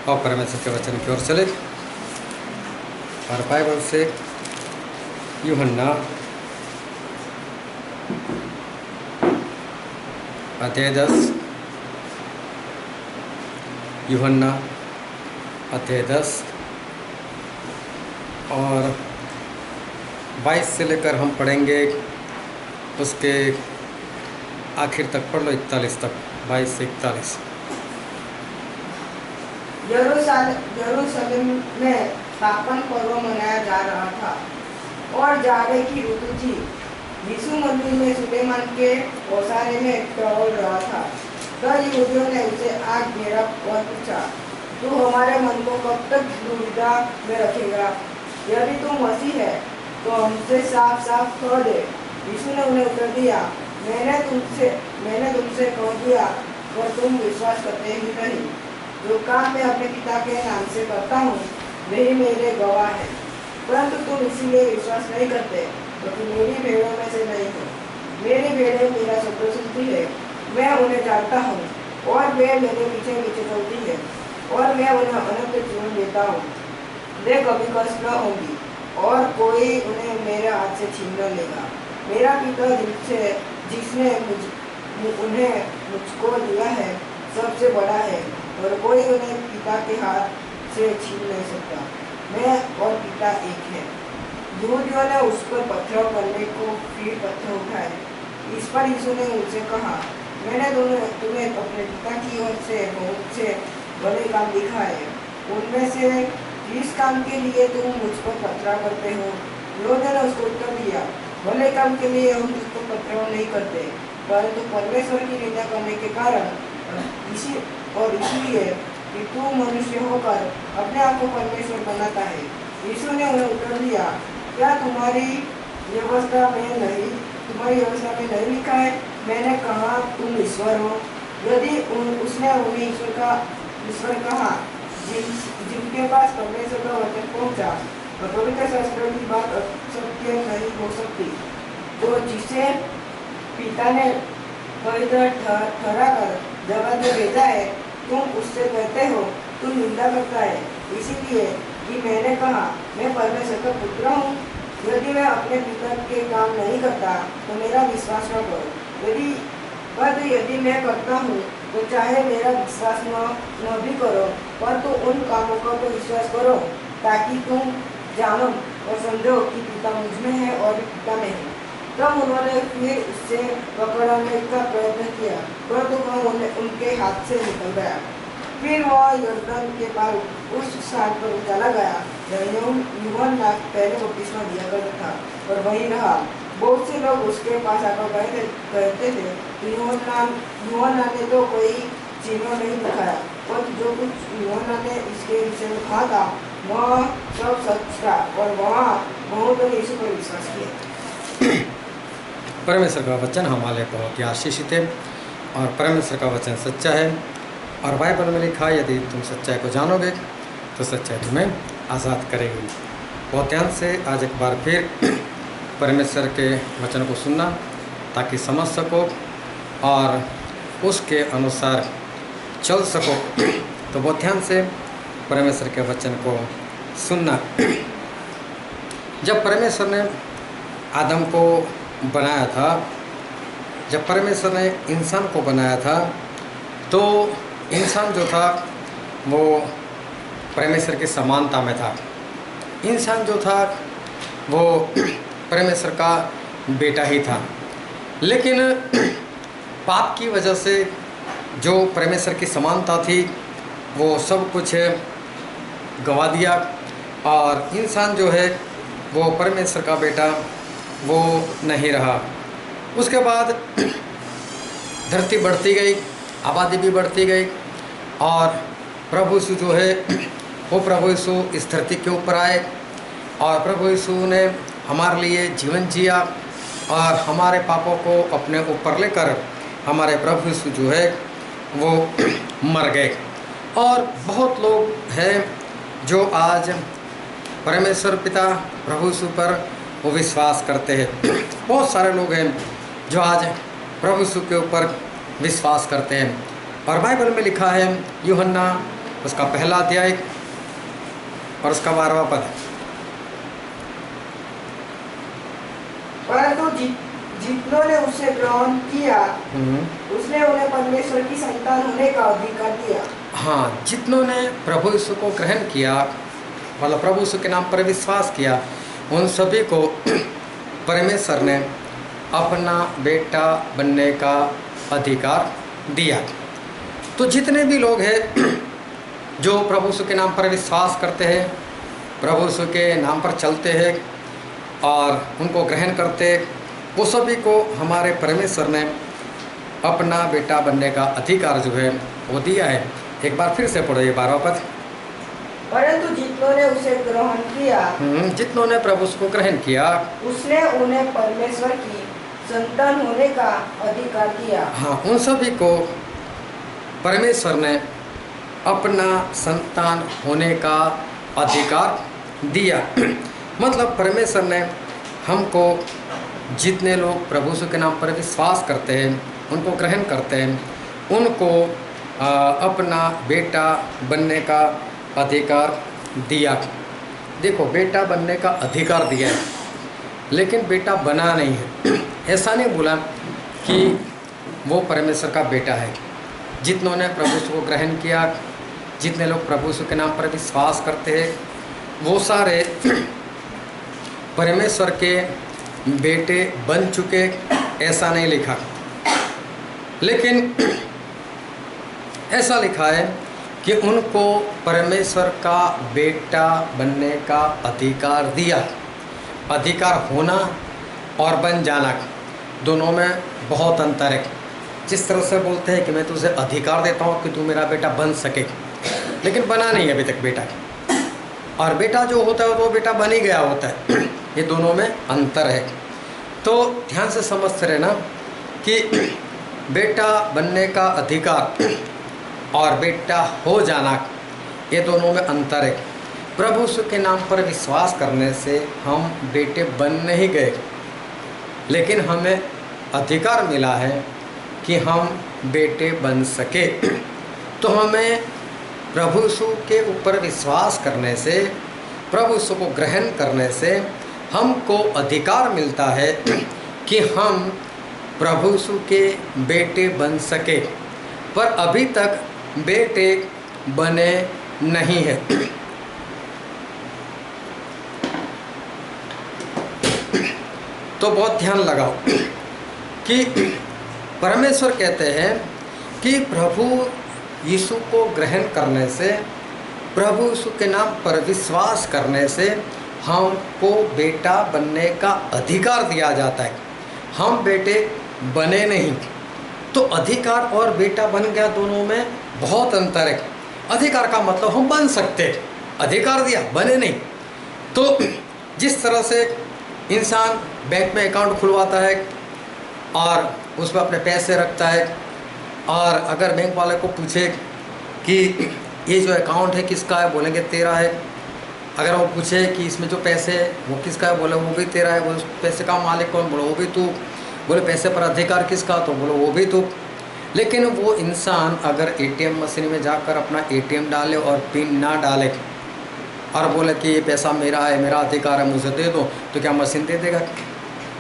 और परमेश्वर के वचन की ओर चले और बाइबल से यूहन्ना अध्याय 10 यूहन्ना अध्याय 10 और 22 से लेकर हम पढ़ेंगे उसके आखिर तक। पढ़ लो 41 तक, 22 से 41। यरूशलेम में स्थापन पर्व मनाया जा रहा था और जाड़े की ऋतु थी। यीशु मंदिर में सुलेमान के ओसारे में टहल रहा था। तब यहूदियों ने उसे आग घेरा और पूछा, तू हमारे मन को कब तक दुविधा में रखेगा? यदि तू मसीह है तो हमसे साफ साफ कह दे। यीशु ने उन्हें उत्तर दिया, मैंने तुमसे कह दिया पर तुम विश्वास करते ही नहीं। जो काम मैं अपने पिता के नाम से करता हूँ वही मेरे गवाह है, परंतु तुम इसीलिए विश्वास नहीं करते क्योंकि मेरी भेड़ों में से नहीं हो। मेरी भेड़ें मेरा शब्द सुनती है, मैं उन्हें जानता हूँ और वे मेरे पीछे पीछे चलती है और मैं उन्हें अनंत जीवन देता हूँ। वे कभी कष्ट न होंगी और कोई उन्हें मेरे हाथ से छीन न लेगा। मेरा पिता जिसने उन्हें मुझको दिया है सबसे बड़ा है और कोई उन्हें पिता के हाथ से छीन नहीं सकता। मैं और पिता एक है। यहूदियों ने उस पर पत्थर करने को फिर पत्थर उठाए। इस पर यीशु ने उनसे कहा, मैंने तुम्हें अपने पिता की ओर से बहुत से बड़े काम दिखाए, उनमें से जिस काम के लिए तुम मुझ पर पत्थर करते हो। यहूदियों ने उसको उत्तर दिया, भले काम के लिए हम तुझको पत्थर नहीं करते, परंतु परमेश्वर की निंदा करने के कारण इसलिए कि तू मनुष्य होकर अपने आप को परमेश्वर बनाता है। यीशु ने उन्हें उत्तर दिया, क्या तुम्हारी व्यवस्था में नहीं लिखा है, मैंने कहा तुम ईश्वर हो? यदि उसने उन्हें ईश्वर कहा जिनके पास परमेश्वर का वचन पहुंचा, तो पवित्र शास्त्र की बात असत्य नहीं हो सकती। तो जिसे पिता ने पवित्र ठहरा कर जगत में भेजा है, तुम उससे कहते हो तुम निंदा करता है, इसीलिए कि मैंने कहा मैं परमेश्वर का पुत्र हूँ। यदि मैं अपने पिता के काम नहीं करता तो मेरा विश्वास न करो। यदि मैं करता हूँ तो चाहे मेरा विश्वास न भी करो, पर तो उन कामों का तो विश्वास करो ताकि तुम जानो और समझो कि पिता मुझ में है और पिता में है। तब उन्होंने फिर उससे पकड़ने का प्रयत्न किया, परंतु वह उनके हाथ से निकल गया। फिर वह यरदन के पार उस स्थान पर चला गया जहाँ यूहन्ना पहले बपतिस्मा दिया करता था और वहीं रहा। बहुत से लोग उसके पास आकर कहते थे कि यूहन्ना ने तो कोई चिन्ह नहीं दिखाया, पर जो कुछ यूहन्ना ने इसके विषय में कहा था वह सब सच था और वहाँ बहुत ने यीशु पर विश्वास किया। परमेश्वर का वचन हमारे बहुत ही आशीषित है और परमेश्वर का वचन सच्चा है। और बाइबल में लिखा है, यदि तुम सच्चाई को जानोगे तो सच्चाई तुम्हें आज़ाद करेगी। बहुत ध्यान से आज एक बार फिर परमेश्वर के वचन को सुनना ताकि समझ सको और उसके अनुसार चल सको। तो बहुत ध्यान से परमेश्वर के वचन को सुनना। जब परमेश्वर ने आदम को बनाया था, जब परमेश्वर ने इंसान को बनाया था, तो इंसान जो था वो परमेश्वर की समानता में था। इंसान जो था वो परमेश्वर का बेटा ही था। लेकिन पाप की वजह से जो परमेश्वर की समानता थी वो सब कुछ गंवा दिया और इंसान जो है वो परमेश्वर का बेटा वो नहीं रहा। उसके बाद धरती बढ़ती गई, आबादी भी बढ़ती गई और प्रभु यीशु जो है वो प्रभु यीशु इस धरती के ऊपर आए और प्रभु यीशु ने हमारे लिए जीवन जिया और हमारे पापों को अपने ऊपर लेकर हमारे प्रभु यीशु जो है वो मर गए। और बहुत लोग हैं जो आज परमेश्वर पिता प्रभु यीशु पर वो विश्वास करते हैं। बहुत सारे लोग हैं जो आज प्रभु यीशु के ऊपर विश्वास करते हैं। और बाइबल में लिखा है यूहन्ना उसका पहला अध्याय और उसका 12वां पद। परंतु जितनों ने उसे ग्रहण किया उसने उन्हें परमेश्वर की संतान होने का अधिकार दिया। हाँ, जितनों ने प्रभु यीशु को ग्रहण किया, मतलब प्रभु यीशु के नाम पर विश्वास किया, उन सभी को परमेश्वर ने अपना बेटा बनने का अधिकार दिया। तो जितने भी लोग हैं जो प्रभु यीशु के नाम पर विश्वास करते हैं, प्रभु यीशु के नाम पर चलते हैं और उनको ग्रहण करते, वो सभी को हमारे परमेश्वर ने अपना बेटा बनने का अधिकार जो है वो दिया है। एक बार फिर से पढ़ो ये 12वां पद। परंतु जितनों ने उसे ग्रहण किया, जितनों ने प्रभु को ग्रहण किया, उसने उन्हें परमेश्वर की संतान होने का अधिकार दिया। हाँ, उन सभी को परमेश्वर ने अपना संतान होने का अधिकार दिया। मतलब परमेश्वर ने हमको, जितने लोग प्रभु यीशु के नाम पर विश्वास करते हैं, उनको ग्रहण करते हैं, उनको अपना बेटा बनने का अधिकार दिया। देखो, बेटा बनने का अधिकार दिया है, लेकिन बेटा बना नहीं है। ऐसा नहीं बोला कि वो परमेश्वर का बेटा है। जितनों ने प्रभु यीशु को ग्रहण किया, जितने लोग प्रभु यीशु के नाम पर विश्वास करते हैं, वो सारे परमेश्वर के बेटे बन चुके, ऐसा नहीं लिखा। लेकिन ऐसा लिखा है कि उनको परमेश्वर का बेटा बनने का अधिकार दिया। अधिकार होना और बन जाना, दोनों में बहुत अंतर है। जिस तरह से बोलते हैं कि मैं तुझे अधिकार देता हूँ कि तू मेरा बेटा बन सके, लेकिन बना नहीं है अभी तक बेटा। और बेटा जो होता है वो बेटा बन ही गया होता है। ये दोनों में अंतर है। तो ध्यान से समझते रहना कि बेटा बनने का अधिकार और बेटा हो जाना, ये दोनों में अंतर है। प्रभु यीशु के नाम पर विश्वास करने से हम बेटे बन नहीं गए, लेकिन हमें अधिकार मिला है कि हम बेटे बन सके। तो हमें प्रभु यीशु के ऊपर विश्वास करने से, प्रभु यीशु को ग्रहण करने से हमको अधिकार मिलता है कि हम प्रभु यीशु के बेटे बन सके। पर अभी तक बेटे बने नहीं हैं। तो बहुत ध्यान लगाओ कि परमेश्वर कहते हैं कि प्रभु यीशु को ग्रहण करने से, प्रभु यीशु के नाम पर विश्वास करने से हमको बेटा बनने का अधिकार दिया जाता है। हम बेटे बने नहीं। तो अधिकार और बेटा बन गया, दोनों में बहुत अंतर है। अधिकार का मतलब हम बन सकते, अधिकार दिया, बने नहीं। तो जिस तरह से इंसान बैंक में अकाउंट खुलवाता है और उसमें अपने पैसे रखता है, और अगर बैंक वाले को पूछे कि ये जो अकाउंट है किसका है, बोलेंगे तेरा है। अगर वो पूछे कि इसमें जो पैसे है वो किसका है, बोले वो भी तेरा है। वो पैसे का मालिक कौन, बोले वो भी तू। बोले पैसे पर अधिकार किसका, तो बोले वो भी तू। लेकिन वो इंसान अगर एटीएम मशीन में जाकर अपना एटीएम डाले और पिन ना डाले और बोले कि ये पैसा मेरा है, मेरा अधिकार है, मुझे दे दो, तो क्या मशीन दे देगा?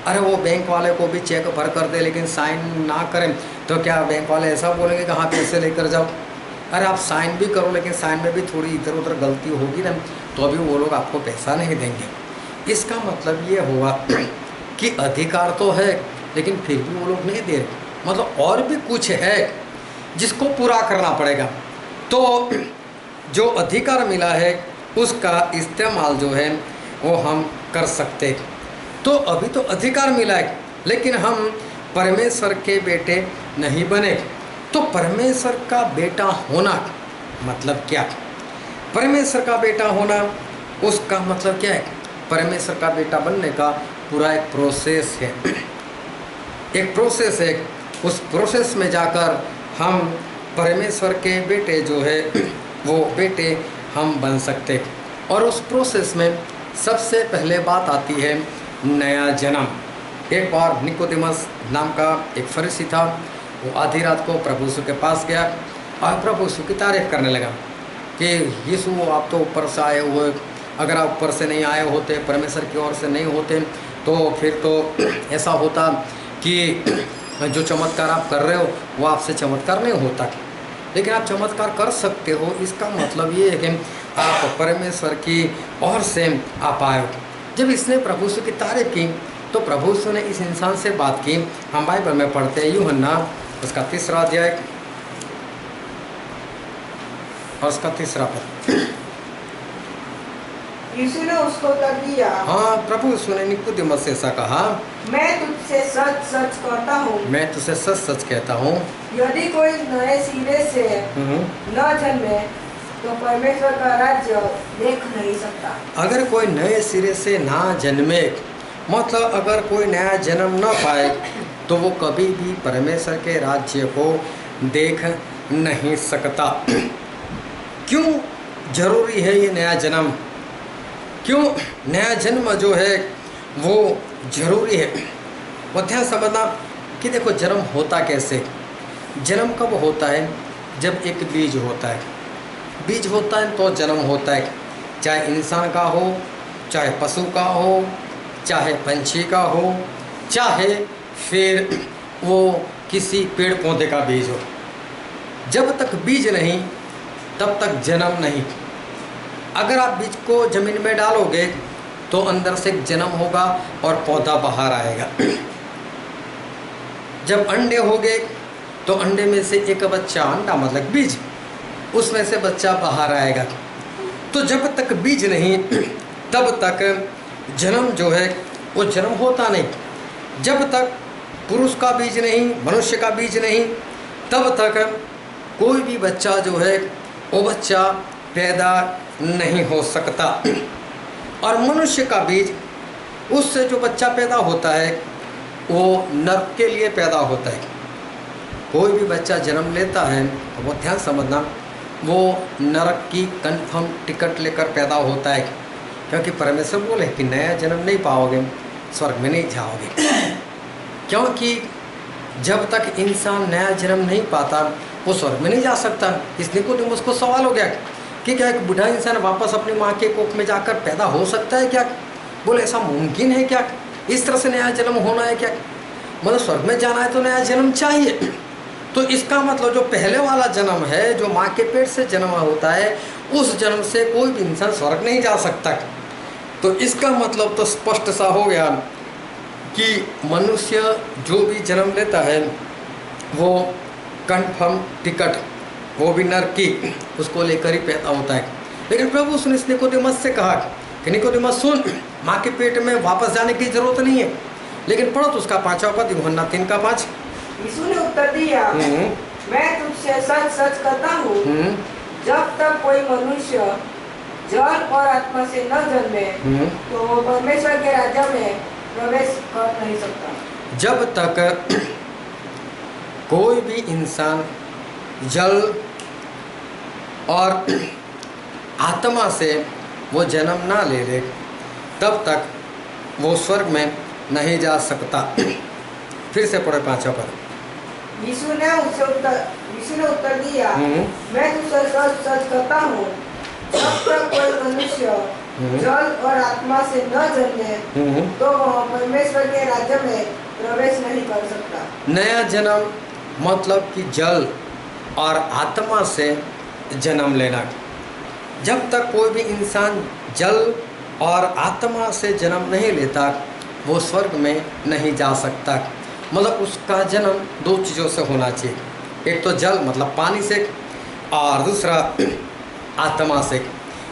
अरे वो बैंक वाले को भी चेक भर कर दे लेकिन साइन ना करें, तो क्या बैंक वाले ऐसा बोलेंगे कि हाँ पैसे लेकर जाओ? अरे आप साइन भी करो लेकिन साइन में भी थोड़ी इधर उधर गलती होगी ना, तो अभी वो लोग आपको पैसा नहीं देंगे। इसका मतलब ये हुआ कि अधिकार तो है लेकिन फिर भी वो लोग नहीं दे रहे। मतलब और भी कुछ है जिसको पूरा करना पड़ेगा। तो जो अधिकार मिला है उसका इस्तेमाल जो है वो हम कर सकते। तो अभी तो अधिकार मिला है लेकिन हम परमेश्वर के बेटे नहीं बने। तो परमेश्वर का बेटा होना मतलब क्या? परमेश्वर का बेटा होना उसका मतलब क्या है? परमेश्वर का बेटा बनने का पूरा एक प्रोसेस है, एक प्रोसेस है। उस प्रोसेस में जाकर हम परमेश्वर के बेटे जो है वो बेटे हम बन सकते। और उस प्रोसेस में सबसे पहले बात आती है नया जन्म। एक बार निकोदेमस नाम का एक फरीसी था, वो आधी रात को प्रभु यीशु के पास गया और प्रभु यीशु की तारीफ करने लगा कि यीशु आप तो ऊपर से आए हुए, अगर आप ऊपर से नहीं आए होते, परमेश्वर की ओर से नहीं होते, तो फिर तो ऐसा होता कि जो चमत्कार आप कर रहे हो वो आपसे चमत्कार नहीं होता। लेकिन आप चमत्कार कर सकते हो, इसका मतलब ये है कि आप परमेश्वर की ओर से आप आए हो। जब इसने प्रभु यीशु की तारीफ की तो प्रभु यीशु ने इस इंसान से बात की। हम बाइबल में पढ़ते हैं यूहन्ना उसका 3 अध्याय और उसका 3 पद। यीशु ने उसको उत्तर दिया, हाँ, प्रभु यीशु ने निकोदेमस से ऐसा कहा, मैं तुझसे सच सच कहता हूँ, मैं तुझसे सच सच कहता हूँ, यदि कोई नए सिरे से न जन्मे तो परमेश्वर का राज्य देख नहीं सकता। अगर कोई नए सिरे से ना जन्मे, मतलब अगर कोई नया जन्म न पाए तो वो कभी भी परमेश्वर के राज्य को देख नहीं सकता। क्यों जरूरी है ये नया जन्म? क्यों नया जन्म जो है वो जरूरी है? वो ध्यान समझना कि देखो जन्म होता कैसे। जन्म कब होता है? जब एक बीज होता है। बीज होता है तो जन्म होता है, चाहे इंसान का हो, चाहे पशु का हो, चाहे पंछी का हो, चाहे फिर वो किसी पेड़ पौधे का बीज हो। जब तक बीज नहीं तब तक जन्म नहीं। अगर आप बीज को जमीन में डालोगे तो अंदर से जन्म होगा और पौधा बाहर आएगा। जब अंडे होंगे तो अंडे में से एक बच्चा, अंडा मतलब बीज, उसमें से बच्चा बाहर आएगा। तो जब तक बीज नहीं तब तक जन्म जो है वो जन्म होता नहीं। जब तक पुरुष का बीज नहीं, मनुष्य का बीज नहीं, तब तक कोई भी बच्चा जो है वो बच्चा पैदा नहीं हो सकता। और मनुष्य का बीज, उससे जो बच्चा पैदा होता है वो नरक के लिए पैदा होता है। कोई भी बच्चा जन्म लेता है तो वो ध्यान समझना, वो नरक की कंफर्म टिकट लेकर पैदा होता है। क्योंकि परमेश्वर बोले कि नया जन्म नहीं पाओगे, स्वर्ग में नहीं जाओगे। क्योंकि जब तक इंसान नया जन्म नहीं पाता वो स्वर्ग में नहीं जा सकता। इस निकोदेमस को सवाल हो गया कि क्या एक बूढ़ा इंसान वापस अपनी माँ के कोख में जाकर पैदा हो सकता है क्या? बोले ऐसा मुमकिन है क्या? इस तरह से नया जन्म होना है क्या? मतलब स्वर्ग में जाना है तो नया जन्म चाहिए। तो इसका मतलब जो पहले वाला जन्म है, जो माँ के पेट से जन्म होता है, उस जन्म से कोई भी इंसान स्वर्ग नहीं जा सकता। तो इसका मतलब तो स्पष्ट सा हो गया कि मनुष्य जो भी जन्म लेता है वो कंफर्म टिकट, वो भी नरक की, उसको लेकर ही पैदा होता है। लेकिन प्रभु उसने इस निकोदेमस से कहा कि निकोदेमस सुन, माँ के पेट में वापस जाने की जरूरत नहीं है। लेकिन पढ़ो तो उसका 5वां पद, यूहन्ना 3:5। यीशु ने उत्तर दिया, मैं तुझसे सच सच कहता हूँ, जब तक कोई मनुष्य जल और आत्मा से न जन्मे तो वो परमेश्वर के राज्य में प्रवेश कर नहीं सकता। जब तक कोई भी इंसान जल और आत्मा से वो जन्म ना ले ले तब तक वो स्वर्ग में नहीं जा सकता। फिर से पढ़ो 5वां पद। यीशु ने उत्तर दिया, मैं तुझसे सच सच कहता हूँ, जब तक कोई मनुष्य जल और आत्मा से न जन्मे तो वह परमेश्वर के राज्य में प्रवेश नहीं कर सकता। नया जन्म मतलब कि जल और आत्मा से जन्म लेना। जब तक कोई भी इंसान जल और आत्मा से जन्म नहीं लेता वो स्वर्ग में नहीं जा सकता। मतलब उसका जन्म 2 चीज़ों से होना चाहिए, एक तो जल मतलब पानी से, और दूसरा आत्मा से।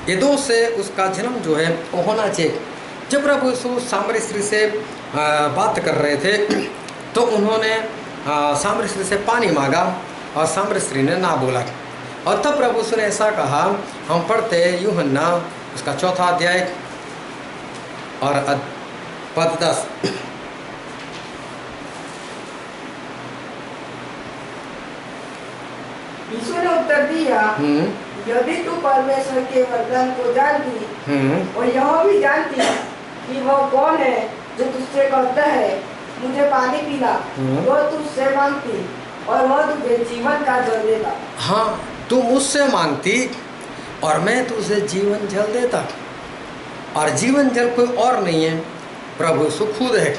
ये 2 से उसका जन्म जो है वो होना चाहिए। जब प्रभु यीशु सामरी स्त्री से बात कर रहे थे तो उन्होंने सामरी स्त्री से पानी मांगा और सामरी स्त्री ने ना बोला। और तब प्रभु यीशु ने ऐसा कहा, हम पढ़ते यूहन्ना उसका 4वां अध्याय और पद 10। यीशु ने उत्तर दिया, यदि तू परमेश्वर के वरदान को जानती और यह भी जानती कि वह कौन है जो तुझसे कहता है मुझे पानी पिला, तो तुझसे मांगती और वह तुझे जीवन का जल देता। हाँ, तू मुझसे मांगती और मैं तुझे जीवन जल देता। और जीवन जल कोई और नहीं है, प्रभु यीशु खुद है।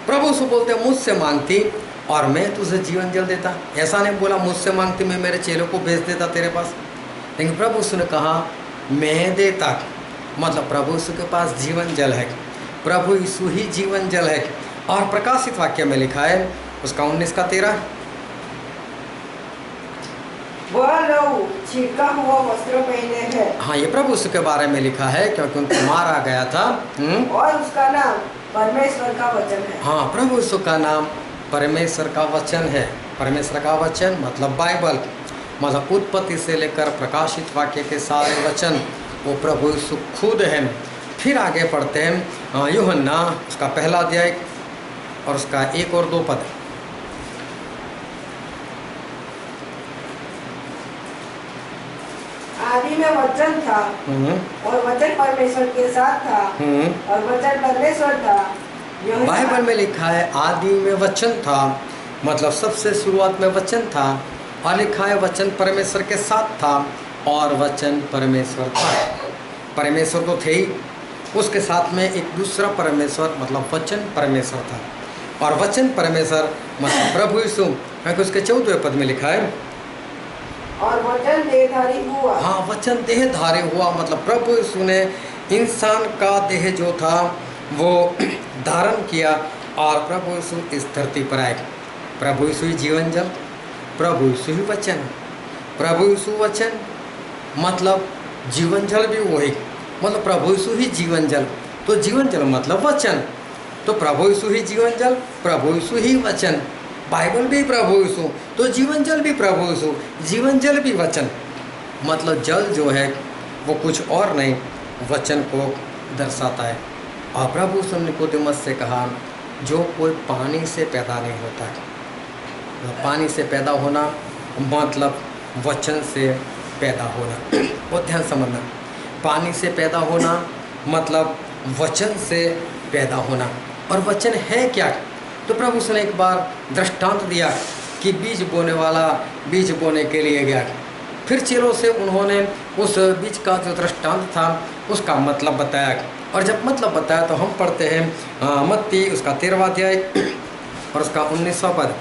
प्रभु यीशु बोलते हैं मुझसे मांगती और मैं तुझे जीवन जल देता। ऐसा नहीं बोला मुझसे मांगती मैं मेरे चेलों को भेज देता तेरे पास, लेकिन प्रभु यीशु ने कहा मैं देता। मतलब प्रभु यीशु के पास जीवन जल है, प्रभु यीशु ही जीवन जल है। और प्रकाशित वाक्य में लिखा है उसका 19:13, वह लोग छिड़का हुआ वस्त्र पहने हैं। हाँ, ये प्रभु यीशु के बारे में लिखा है क्योंकि उनको मारा गया था। और उसका नाम परमेश्वर का वचन है। हाँ, प्रभु यीशु का नाम परमेश्वर का वचन है। परमेश्वर का वचन मतलब बाइबल, मतलब उत्पत्ति से लेकर प्रकाशित वाक्य के सारे वचन वो प्रभु यीशु खुद है। फिर आगे पढ़ते हैं यूहन्ना उसका 1 अध्याय और उसका 1 और 2 पद। आदि में वचन था और वचन परमेश्वर के साथ था और वचन परमेश्वर था। बाइबल में लिखा है आदि में वचन था, मतलब सबसे शुरुआत में वचन था। और लिखा है वचन परमेश्वर के साथ था और वचन परमेश्वर था। परमेश्वर तो थे ही, उसके साथ में एक दूसरा परमेश्वर मतलब वचन परमेश्वर था। और वचन परमेश्वर मतलब प्रभु यीशु, क्योंकि उसके 14वें पद में लिखा है और वचन देहधारी हुआ। हाँ, वचन देहधारी हुआ, मतलब प्रभु यीशु ने इंसान का देह जो था वो धारण किया और प्रभु यीशु इस धरती पर आए। प्रभु यीशु ही जीवन जल, प्रभु यीशु ही वचन, प्रभु यीशु वचन मतलब जीवन जल भी वही, मतलब प्रभु यीशु ही जीवन जल। तो जीवन जल मतलब वचन, तो प्रभु यीशु ही जीवन जल, प्रभु यीशु ही वचन। बाइबल भी प्रभु यीशु, तो जीवन जल भी प्रभु यीशु, जीवन जल भी वचन। मतलब जल जो है वो कुछ और नहीं वचन को दर्शाता है। और प्रभु यीशु ने निकोदेमस से कहा जो कोई पानी से पैदा नहीं होता है, तो पानी से पैदा होना मतलब वचन से पैदा होना। वो ध्यान समझना, पानी से पैदा होना मतलब वचन से पैदा होना। और वचन है क्या? तो प्रभु यीशु ने एक बार दृष्टांत दिया कि बीज बोने वाला बीज बोने के लिए गया। फिर चेलों से उन्होंने उस बीज का जो दृष्टांत था उसका मतलब बताया। और जब मतलब बताया तो हम पढ़ते हैं मत्ती उसका 13वां अध्याय और उसका 19वां पद।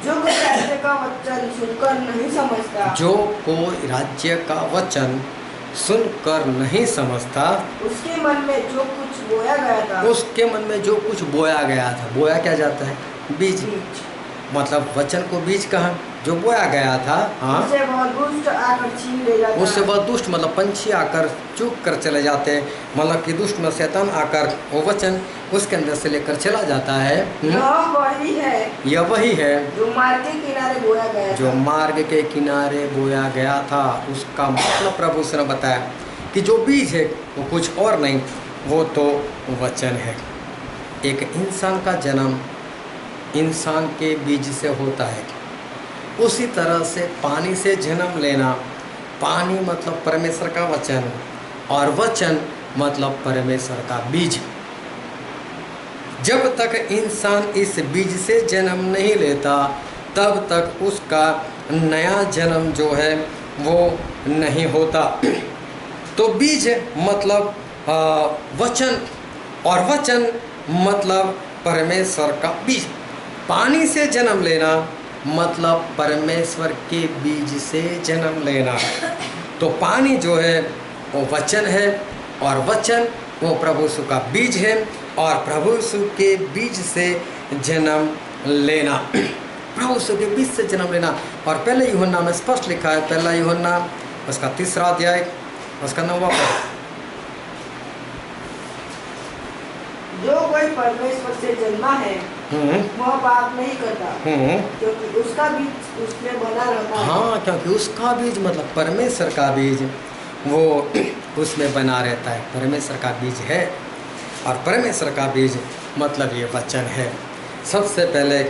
जो कोई राज्य का वचन सुनकर नहीं समझता, जो कोई राज्य का वचन सुनकर नहीं समझता, उसके मन में जो कुछ बोया गया था, उसके मन में जो कुछ बोया गया था। बोया क्या जाता है? बीज। मतलब वचन को बीज कहा, जो बोया गया था। हाँ, उससे वह दुष्ट आकर छीन ले जाता है। उससे वह दुष्ट मतलब पंछी आकर चुग कर चले जाते हैं, मतलब कि दुष्ट में शैतान आकर वो वचन उसके अंदर से लेकर चला जाता है। यह वही है, यह वही है जो मार्ग के किनारे बोया गया जो था। मार्ग के किनारे बोया गया था। उसका मतलब प्रभु ने बताया कि जो बीज है वो कुछ और नहीं, वो तो वचन है। एक इंसान का जन्म इंसान के बीज से होता है, उसी तरह से पानी से जन्म लेना, पानी मतलब परमेश्वर का वचन और वचन मतलब परमेश्वर का बीज। जब तक इंसान इस बीज से जन्म नहीं लेता तब तक उसका नया जन्म जो है वो नहीं होता। तो बीज मतलब वचन और वचन मतलब परमेश्वर का बीज। पानी से जन्म लेना मतलब परमेश्वर के बीज से जन्म लेना। तो पानी जो है वो वचन है और वचन वो प्रभु यीशु का बीज है और प्रभु यीशु के बीज से जन्म लेना, प्रभु यीशु के बीज से जन्म लेना। और पहले यूहन्ना में स्पष्ट लिखा है, पहला यूहन्ना उसका 3रा अध्याय उसका 9वां पद। जो कोई परमेश्वर से जन्मा है वह पाप नहीं करता, क्योंकि उसका बीज उसमें बना रहता है। हाँ, क्योंकि उसका बीज मतलब परमेश्वर का बीज वो उसमें बना रहता है। परमेश्वर का बीज है और परमेश्वर का बीज मतलब ये वचन है। सबसे पहले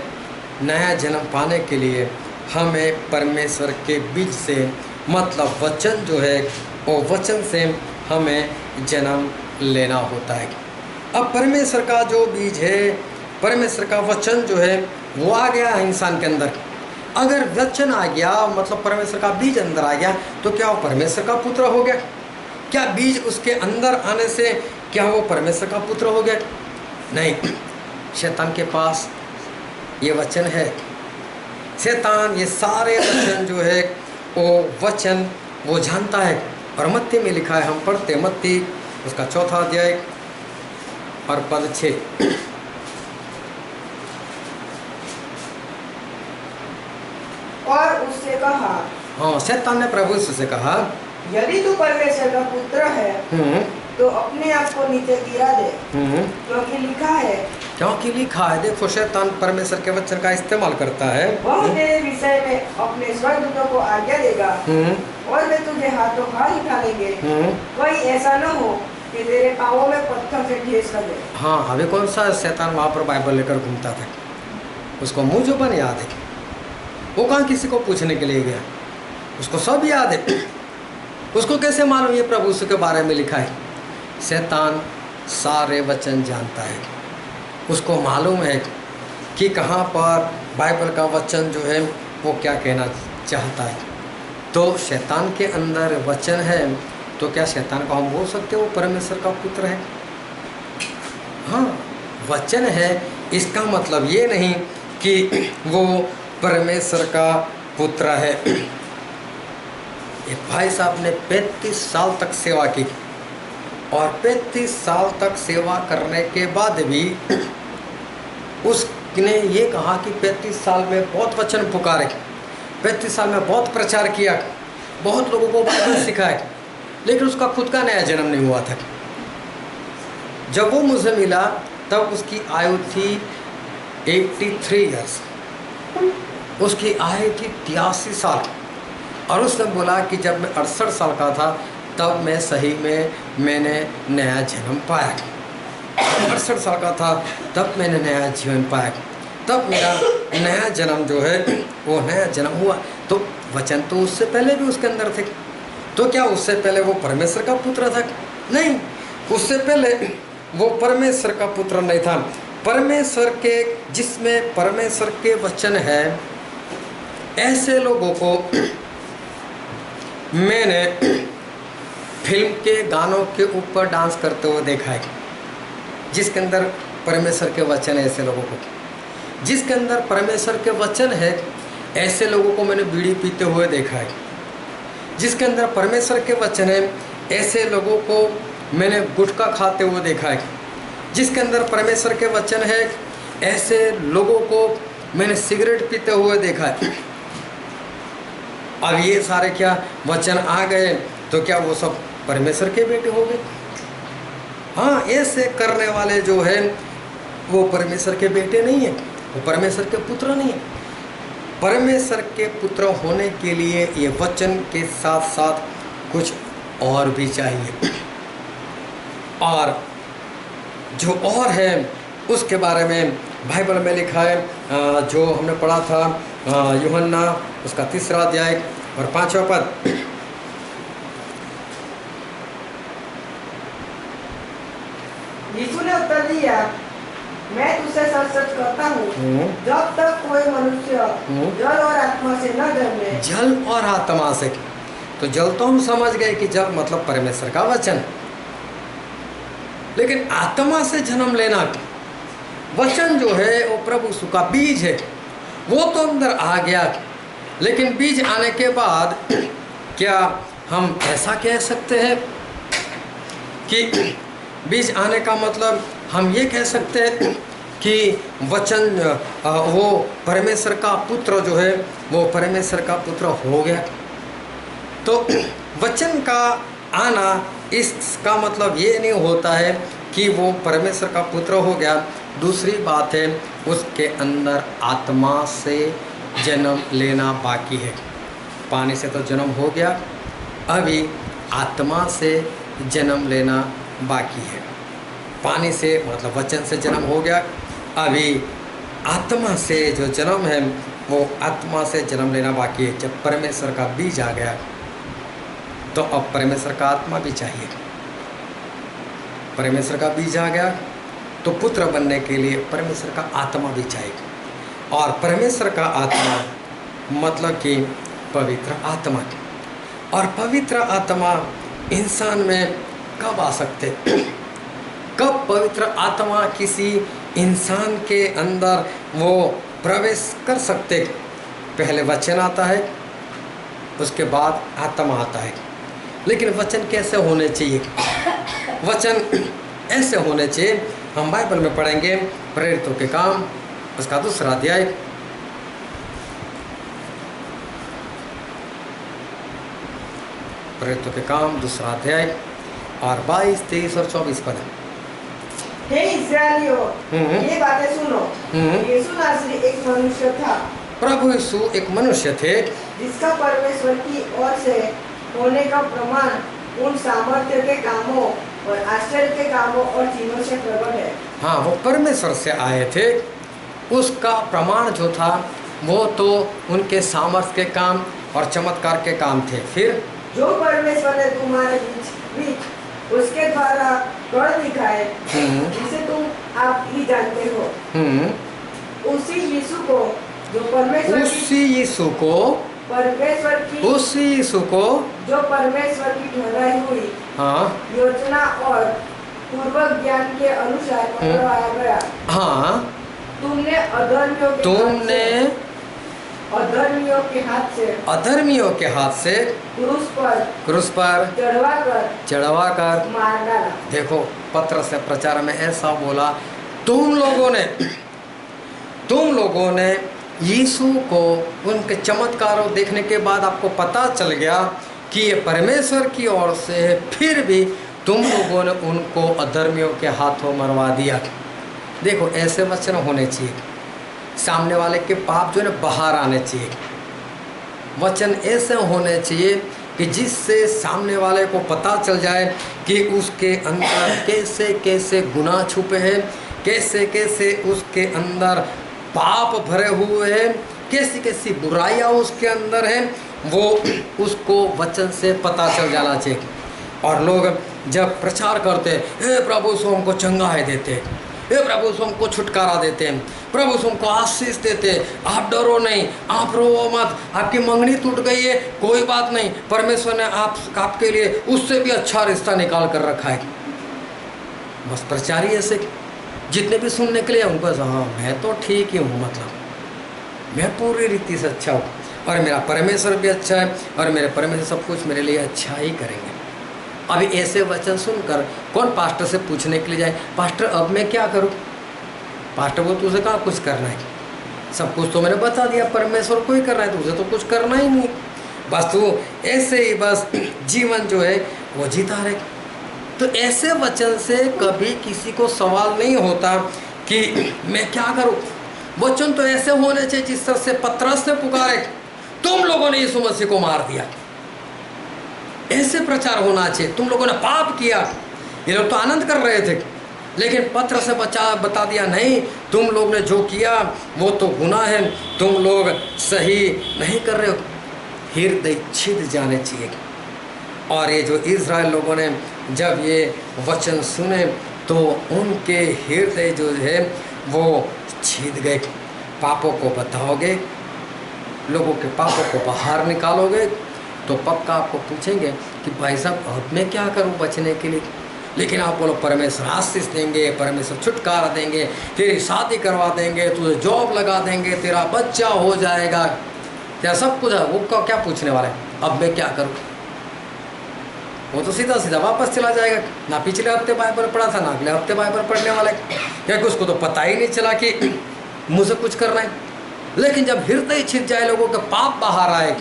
नया जन्म पाने के लिए हमें परमेश्वर के बीज से मतलब वचन जो है वो वचन से हमें जन्म लेना होता है। अब परमेश्वर का जो बीज है परमेश्वर का वचन जो है वो आ गया इंसान के अंदर। अगर वचन आ गया मतलब परमेश्वर का बीज अंदर आ गया तो क्या वो परमेश्वर का पुत्र हो गया? क्या बीज उसके अंदर आने से क्या वो परमेश्वर का पुत्र हो गया? नहीं। शैतान के पास ये वचन है। शैतान ये सारे वचन जो है वो वचन वो जानता है। और मत्ती में लिखा है, हम पढ़ते मत्ती उसका 4 अध्याय और पद 6। और उससे कहा, हाँ, शैतान ने प्रभु यीशु से कहा, यदि तू परमेश्वर का पुत्र है तो अपने आप को नीचे गिरा दे, क्योंकि लिखा है। क्योंकि लिखा है। देखो, शैतान परमेश्वर के वचन का इस्तेमाल करता है। वह तेरे विषय में अपने स्वर्गदूतों को आज्ञा देगा और वे तुझे हाथों हाथ उठा लेंगे, कोई ऐसा न हो कि तेरे पांवों में पत्थर से ठेस लगे। हाँ, अभी कौन सा शैतान वहाँ पर बाइबल लेकर घूमता था? उसको मुँह जुबान याद है। वो कहाँ किसी को पूछने के लिए गया? उसको सब याद है। उसको कैसे मालूम ये प्रभु यीशु के बारे में लिखा है? शैतान सारे वचन जानता है। उसको मालूम है कि कहाँ पर बाइबल का वचन जो है वो क्या कहना चाहता है। तो शैतान के अंदर वचन है, तो क्या शैतान को हम बोल सकते हो वो परमेश्वर का पुत्र है? हाँ, वचन है, इसका मतलब ये नहीं कि वो परमेश्वर का पुत्र है। एक भाई साहब ने 35 साल तक सेवा की और 35 साल तक सेवा करने के बाद भी उसने ये कहा कि 35 साल में बहुत वचन पुकारे, 35 साल में बहुत प्रचार किया, बहुत लोगों को बाइबल सिखाया, लेकिन उसका खुद का नया जन्म नहीं हुआ था। जब वो मुझे मिला तब उसकी आयु थी 83 ईयर्स, उसकी आयु थी 83 साल। और उसने बोला कि जब मैं 68 साल का था तब मैं सही में मैंने नया जन्म पाया। 68 साल का था तब मैंने नया जीवन पाया, तब मेरा नया जन्म जो है वो नया जन्म हुआ। तो वचन तो उससे पहले भी उसके अंदर थे। तो क्या उससे पहले वो परमेश्वर का पुत्र था? नहीं, उससे पहले वो परमेश्वर का पुत्र नहीं था। परमेश्वर के, जिसमें परमेश्वर के वचन है, ऐसे लोगों को मैंने फिल्म के गानों के ऊपर डांस करते हुए देखा है। जिसके अंदर परमेश्वर के वचन है, ऐसे लोगों को, जिसके अंदर परमेश्वर के वचन है, ऐसे लोगों को मैंने बीड़ी पीते हुए देखा है। जिसके अंदर परमेश्वर के वचन है, ऐसे लोगों को मैंने गुटखा खाते हुए देखा है। जिसके अंदर परमेश्वर के वचन है, ऐसे लोगों को मैंने सिगरेट पीते हुए देखा है। अब ये सारे क्या वचन आ गए तो क्या वो सब परमेश्वर के बेटे हो गए? हाँ, ऐसे करने वाले जो है वो परमेश्वर के बेटे नहीं है, वो परमेश्वर के पुत्र नहीं है। परमेश्वर के पुत्र होने के लिए ये वचन के साथ साथ कुछ और भी चाहिए। और जो और है उसके बारे में बाइबल में लिखा है, जो हमने पढ़ा था यूहन्ना उसका 3 अध्याय और 5वां पद। यीशु ने उत्तर दिया, मैं तुझसे सच सच कहता हूँ, जब तक कोई मनुष्य जल और आत्मा से न जन्मे। जल और आत्मा से, तो जल तो हम समझ गए कि जल मतलब परमेश्वर का वचन, लेकिन आत्मा से जन्म लेना, वचन जो है वो प्रभु यीशु का बीज है, वो तो अंदर आ गया। लेकिन बीज आने के बाद क्या हम ऐसा कह सकते हैं कि बीज आने का मतलब हम ये कह सकते हैं कि वचन वो परमेश्वर का पुत्र जो है वो परमेश्वर का पुत्र हो गया? तो वचन का आना इसका मतलब ये नहीं होता है कि वो परमेश्वर का पुत्र हो गया। दूसरी बात है, उसके अंदर आत्मा से जन्म लेना बाकी है। पानी से तो जन्म हो गया, अभी आत्मा से जन्म लेना बाकी है। पानी से मतलब वचन से जन्म हो गया, अभी आत्मा से जो जन्म है वो आत्मा से जन्म लेना बाकी है। जब परमेश्वर का बीज आ गया तो अब परमेश्वर का आत्मा भी चाहिए। परमेश्वर का बीज आ गया तो पुत्र बनने के लिए परमेश्वर का आत्मा भी चाहिए। और परमेश्वर का आत्मा मतलब कि पवित्र आत्मा। और पवित्र आत्मा इंसान में कब आ सकते, कब पवित्र आत्मा किसी इंसान के अंदर वो प्रवेश कर सकते? पहले वचन आता है, उसके बाद आत्मा आता है। लेकिन वचन कैसे होने चाहिए? वचन ऐसे होने चाहिए, हम बाइबल में पढ़ेंगे प्रेरितों के काम उसका 2 अध्याय, प्रेरितों के काम 2 अध्याय और 22, 23 और 24 पद। हे इस्राएलियों, ये बातें सुनो। यीशु नासरी एक मनुष्य था। प्रभु यीशु एक मनुष्य थे जिसका परमेश्वर की ओर से होने का प्रमाण उन सामर्थ्य के कामों और आश्चर्य के कामों और चिन्हों से प्रकट है। हाँ, वो परमेश्वर से आए थे। उसका प्रमाण जो था वो तो उनके सामर्थ्य के काम और चमत्कार के काम थे। फिर जो परमेश्वर ने तुम्हारे बीच उसके द्वारा कर दिखाए, जिसे तुम आप ही जानते हो। उसी यीशु को जो परमेश्वर की ठहराई हुई योजना और पूर्वक ज्ञान के अनुसार पकड़वाया गया। हाँ, तुमने अधर्मियों के हाथ से क्रूस पर चढ़वा कर मार डाला। देखो, पत्र से प्रचार में ऐसा बोला, तुम लोगों ने यीशु को उनके चमत्कारों देखने के बाद आपको पता चल गया कि ये परमेश्वर की ओर से है, फिर भी तुम लोगों ने उनको अधर्मियों के हाथों मरवा दिया। देखो, ऐसे वचन होने चाहिए, सामने वाले के पाप जो है बाहर आने चाहिए। वचन ऐसे होने चाहिए कि जिससे सामने वाले को पता चल जाए कि उसके अंदर कैसे कैसे गुनाह छुपे हैं, कैसे कैसे उसके अंदर पाप भरे हुए हैं, कैसी कैसी बुराइयां उसके अंदर हैं, वो उसको वचन से पता चल जाना चाहिए। और लोग जब प्रचार करते, हे प्रभु यीशु हमको चंगाई देते, हे प्रभु यीशु हमको छुटकारा देते हैं, प्रभु यीशु हमको आशीष देते, आप डरो नहीं, आप रो मत, आपकी मंगनी टूट गई है, कोई बात नहीं, परमेश्वर ने आपके लिए उससे भी अच्छा रिश्ता निकाल कर रखा है। बस प्रचारी ऐसे जितने भी सुनने के लिए उनको हाँ मैं तो ठीक ही हूँ, मतलब मैं पूरी रीति से अच्छा हूँ और मेरा परमेश्वर भी अच्छा है और मेरे परमेश्वर सब कुछ मेरे लिए अच्छा ही करेंगे। अभी ऐसे वचन सुनकर कौन पास्टर से पूछने के लिए जाए, पास्टर अब मैं क्या करूँ? पास्टर को तुझे कहाँ कुछ करना है, सब कुछ तो मैंने बता दिया, परमेश्वर को ही करना है, तुझे तो कुछ करना ही नहीं, बस तू ऐसे ही बस जीवन जो है वो जीता रहे। तो ऐसे वचन से कभी किसी को सवाल नहीं होता कि मैं क्या करूं। वचन तो ऐसे होने चाहिए जिस तरह से पतरस ने पुकारे, तुम लोगों ने यीशु मसीह को मार दिया, ऐसे प्रचार होना चाहिए। तुम लोगों ने पाप किया, ये लोग तो आनंद कर रहे थे, लेकिन पत्र से बता दिया नहीं, तुम लोग ने जो किया वो तो गुनाह है, तुम लोग सही नहीं कर रहे हो। हृदय छिद जाने चाहिए। और ये जो इज़राइल लोगों ने जब ये वचन सुने तो उनके हृदय जो है वो छिद गए। पापों को बताओगे, लोगों के पापों को बाहर निकालोगे तो पक्का आपको पूछेंगे कि भाई साहब अब मैं क्या करूं बचने के लिए। लेकिन आप बोलो परमेश्वर आशीष देंगे, परमेश्वर छुटकारा देंगे, तेरी शादी करवा देंगे, तुझे जॉब लगा देंगे, तेरा बच्चा हो जाएगा, तेरा सब कुछ है, वो क्या पूछने वाला है अब मैं क्या करूं? वो तो सीधा सीधा वापस चला जाएगा। ना पिछले हफ्ते बाइबल पढ़ा था, ना अगले हफ्ते बाइबल पढ़ने वाला है, क्योंकि उसको तो पता ही नहीं चला कि मुझे कुछ करना है। लेकिन जब हृदय छिप जाए, लोगों के पाप बाहर आए,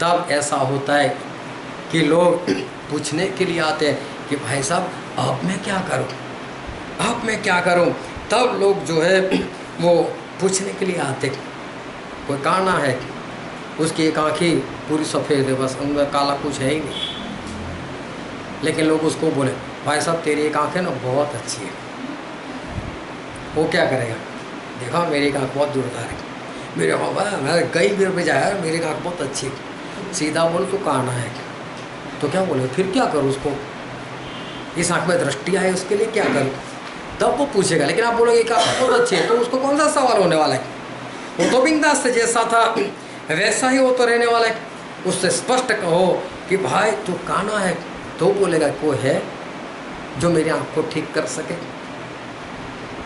तब ऐसा होता है कि लोग पूछने के लिए आते हैं कि भाई साहब अब मैं क्या करूं, अब मैं क्या करूं। तब लोग जो है वो पूछने के लिए आते। कोई काना है, उसकी एक आँखी पूरी सफ़ेद है, बस अंदर काला कुछ है ही नहीं, लेकिन लोग उसको बोले भाई साहब तेरी एक आँख है ना बहुत अच्छी है। वो क्या करेगा, देखा मेरी एक आँख बहुत दूरदार है, मेरे मैं कई बार पे जाया, मेरी आँख बहुत अच्छी है। सीधा बोल तो काना है, तो क्या बोले फिर क्या करूँ उसको, इस आँख में दृष्टि आए उसके लिए क्या करूँ? तब वो पूछेगा। लेकिन आप बोलोगे कि बहुत अच्छे, तो उसको कौन सा सवाल होने वाला है? वो तो बिंदास से जैसा था वैसा ही वो तो रहने वाला है। उससे स्पष्ट कहो कि भाई तू काना है, तो बोलेगा कोई है जो मेरी आँख को ठीक कर सके,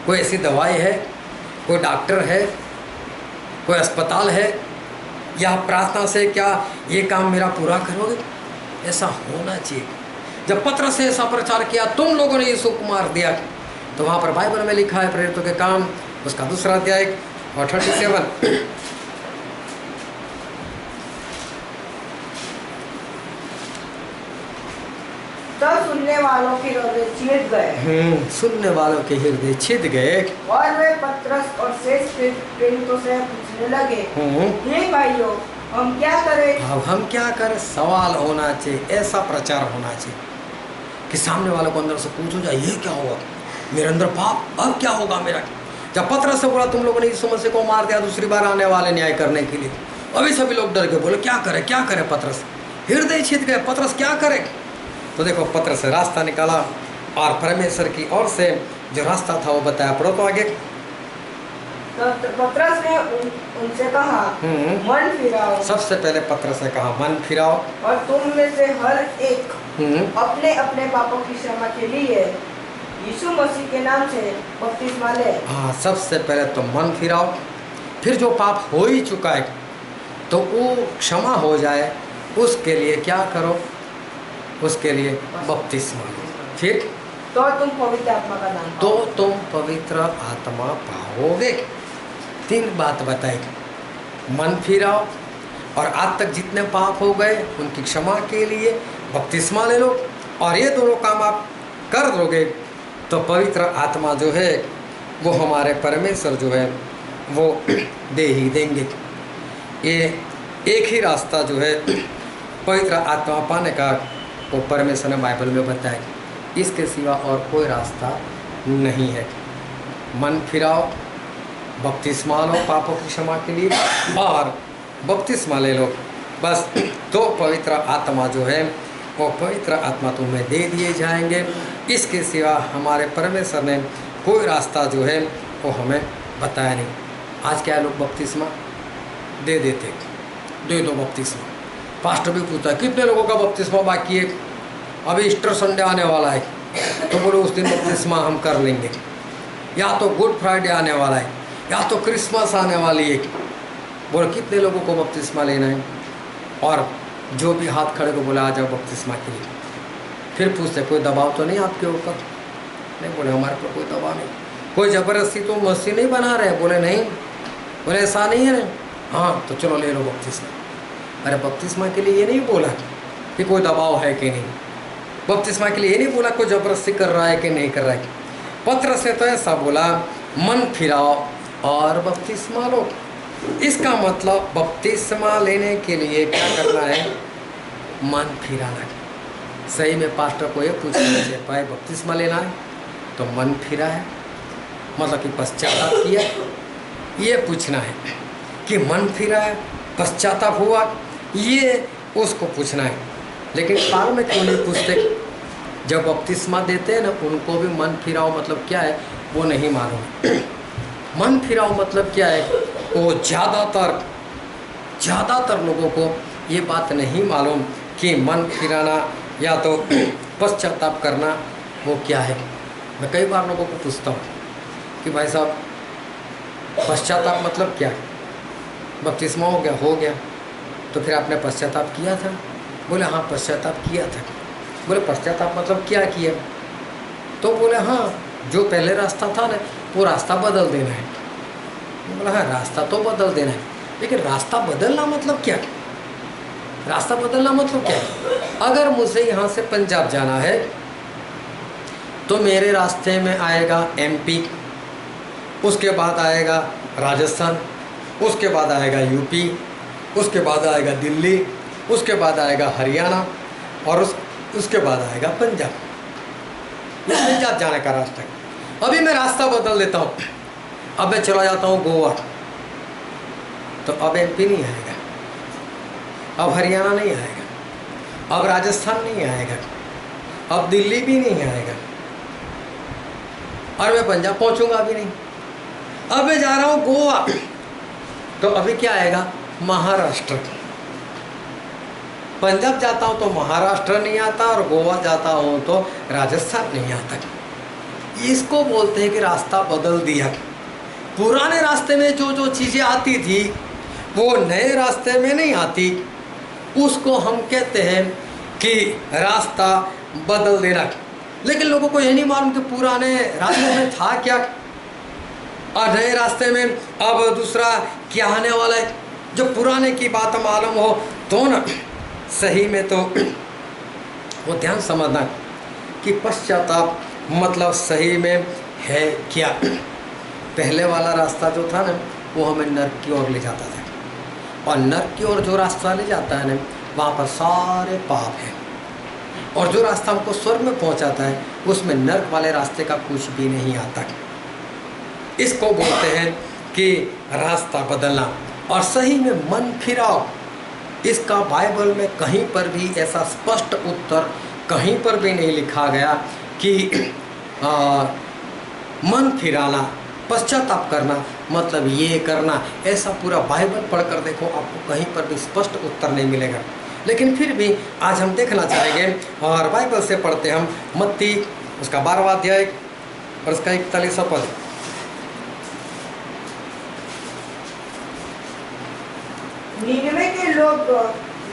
कोई ऐसी दवाई है, कोई डॉक्टर है, कोई अस्पताल है, या प्रार्थना से क्या ये काम मेरा पूरा करोगे? ऐसा होना चाहिए। जब पत्रस से ऐसा प्रचार किया, तुम लोगों ने यीशु को मार दिया, तो वहाँ पर बाइबल में लिखा है प्रेरितों के काम उसका 2 अध्याय और 37। तब सुनने वालों के हृदय छिद गए। सुनने वालों के हृदय छिद गए और वे पतरस और शेष प्रेरितों से पूछने लगे, हे भाइयों, हम क्या करें? अब हम क्या करें? सवाल होना चाहिए, ऐसा प्रचार होना चाहिए कि सामने वालों को अंदर से पूछो जाए, ये क्या होगा मेरे अंदर पाप, अब क्या होगा मेरा? जब पतरस से बोला तुम लोगों ने यीशु मसीह को मार दिया, दूसरी बार आने वाले न्याय करने के लिए, अभी सभी लोग डर गए, बोले क्या करें क्या करें? पतरस हृदय छिद गए, पतरस क्या करे? तो देखो पतरस से रास्ता निकाला और परमेश्वर की ओर से जो रास्ता था वो बताया। पढ़ो तो आगे। तो पतरस ने उनसे कहा, मन फिराओ। सबसे पहले पतरस ने कहा मन फिराओ, और तुम में से हर एक अपने अपने पापों की क्षमा के लिए यीशु मसीह के नाम से बपतिस्मा ले। हाँ, सबसे पहले तो मन फिराओ, फिर जो पाप हो ही चुका है तो वो क्षमा हो जाए, उसके लिए क्या करो? उसके लिए बपतिस्मा लो, फिर तो तुम पवित्र आत्मा का नाम तो तुम पवित्र आत्मा पाओगे। 3 बात बताई, मन फिराओ, और आज तक जितने पाप हो गए उनकी क्षमा के लिए बपतिस्मा ले लो, और ये दोनों काम आप कर दोगे तो पवित्र आत्मा जो है वो हमारे परमेश्वर जो है वो दे ही देंगे। ये एक ही रास्ता जो है पवित्र आत्मा पाने का वो परमेश्वर ने बाइबल में बताया, इसके सिवा और कोई रास्ता नहीं है। मन फिराओ, बपतिस्मा लो पापों की क्षमा के लिए, और बपतिस्मा ले लो, बस तो पवित्र आत्मा जो है वो पवित्र आत्मा तुम्हें दे दिए जाएंगे। इसके सिवा हमारे परमेश्वर ने कोई रास्ता जो है वो हमें बताया नहीं। आज क्या लोग बपतिस्मा दे देते, दे दो बपतिस्मा। पास्टर भी पूछता है कितने लोगों का बपतिस्मा बाकी है, अभी ईस्टर संडे आने वाला है, तो बोलो उस दिन बपतिस्मा हम कर लेंगे, या तो गुड फ्राइडे आने वाला है, या तो क्रिसमस आने वाली है, बोलो कितने लोगों को बपतिस्मा लेना है? और जो भी हाथ खड़े को बोला आ जाओ बपतिस्मा के लिए। फिर पूछते कोई दबाव तो नहीं आपके ऊपर? नहीं, बोले हमारे पर कोई दबाव नहीं, कोई ज़बरदस्ती तो मसीह नहीं बना रहे? बोले नहीं। बोले ऐसा नहीं है ना? हाँ, तो चलो ले लो बपतिस्मा। अरे बपतिस्मा के लिए ये नहीं बोला कि कोई दबाव है कि नहीं, बपतिस्मा के लिए ये नहीं बोला कोई ज़बरदस्ती कर रहा है कि नहीं कर रहा है। पतरस ने तो ऐसा बोला मन फिराओ और बपतिस्मा लो। इसका मतलब बपतिस्मा लेने के लिए क्या करना है? मन फिराना। सही में पास्टर को ये पूछना चाहिए, भाई बपतिस्मा लेना है तो मन फिरा है, मतलब कि पश्चाताप किया, ये पूछना है कि मन फिरा है, पश्चाताप हुआ, ये उसको पूछना है। लेकिन पाल में क्यों नहीं पूछते? जब बपतिस्मा देते हैं ना उनको भी मन फिराओ मतलब क्या है वो नहीं मालूम। मन फिराओ मतलब क्या है वो ज़्यादातर लोगों को ये बात नहीं मालूम कि मन फिराना या तो पश्चाताप करना वो क्या है। मैं कई बार लोगों को पूछता हूँ कि भाई साहब पश्चाताप मतलब क्या है? बपतिस्मा हो गया तो फिर आपने पश्चाताप किया था? बोले हाँ पश्चाताप किया था। बोले पश्चाताप मतलब क्या किया? तो बोले हाँ जो पहले रास्ता था ना वो रास्ता बदल देना है। बोला हाँ रास्ता तो बदल देना है, लेकिन रास्ता बदलना मतलब क्या? रास्ता बदलना मतलब क्या? अगर मुझे यहाँ से पंजाब जाना है तो मेरे रास्ते में आएगा एमपी, उसके बाद आएगा राजस्थान, उसके बाद आएगा यूपी, उसके बाद आएगा दिल्ली, उसके बाद आएगा हरियाणा, और उसके बाद आएगा पंजाब। ये पंजाब जाने का रास्ता है। अभी मैं रास्ता बदल देता हूँ, अब मैं चला जाता हूँ गोवा, तो अब एमपी नहीं आएगा, अब हरियाणा नहीं आएगा, अब राजस्थान नहीं आएगा, अब दिल्ली भी नहीं आएगा, और मैं पंजाब पहुंचूंगा भी नहीं। अब मैं जा रहा हूं गोवा, तो अभी क्या आएगा? महाराष्ट्र। पंजाब जाता हूं तो महाराष्ट्र नहीं आता, और गोवा जाता हूं तो राजस्थान नहीं आता। इसको बोलते हैं कि रास्ता बदल दिया। पुराने रास्ते में जो जो चीज़ें आती थी वो नए रास्ते में नहीं आती, उसको हम कहते हैं कि रास्ता बदल देना। लेकिन लोगों को ये नहीं मालूम कि पुराने रास्ते में था क्या और नए रास्ते में अब दूसरा क्या आने वाला है। जो पुराने की बात मालूम हो तो न सही में तो वो ध्यान समझना कि पश्चाताप मतलब सही में है क्या। पहले वाला रास्ता जो था ना वो हमें नर्क की ओर ले जाता था, और नर्क की ओर जो रास्ता ले जाता है ना वहाँ पर सारे पाप हैं, और जो रास्ता हमको स्वर्ग में पहुँचाता है उसमें नर्क वाले रास्ते का कुछ भी नहीं आता। इसको बोलते हैं कि रास्ता बदलना। और सही में मन फिराओ, इसका बाइबल में कहीं पर भी ऐसा स्पष्ट उत्तर कहीं पर भी नहीं लिखा गया कि मन फिराना, पश्चाताप करना मतलब ये करना। ऐसा पूरा बाइबल पढ़कर देखो, आपको कहीं पर भी स्पष्ट उत्तर नहीं मिलेगा। लेकिन फिर भी आज हम देखना चाहेंगे और बाइबल से पढ़ते हम मत्ती उसका 12वां अध्याय और उसका 41वां पद। निनवे के लोग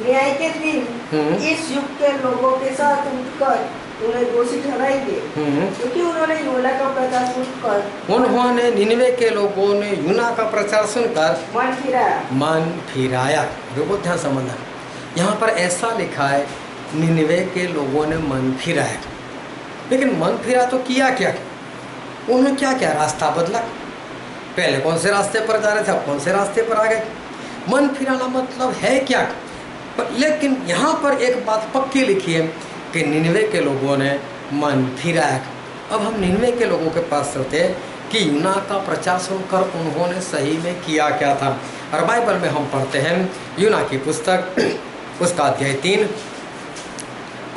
न्याय के दिन इस युग के लोगों के साथ उठकर उन्हें दोषी ठहराएंगे, क्योंकि उन्होंने यूना का प्रचार सुनकर उन्होंने निनवे के लोगों ने यूना का प्रचार सुनकर मन फिराया। बहुत ध्यान समझना, यहाँ पर ऐसा लिखा है निनवे के लोगों ने मन फिराया। लेकिन मन फिरा तो किया क्या? उन्होंने क्या क्या रास्ता बदला। पहले कौन से रास्ते पर जा रहे थे, अब कौन से रास्ते पर आ गए। मन फिराना मतलब है क्या? लेकिन यहाँ पर एक बात पक्की लिखी है कि निनवे के लोगों ने मन फिराया। अब हम निनवे के लोगों के पास चलते हैं कि यूना का प्रचार सुनकर उन्होंने सही में किया क्या था। और बाइबल में हम पढ़ते हैं यूना की पुस्तक उसका अध्याय 3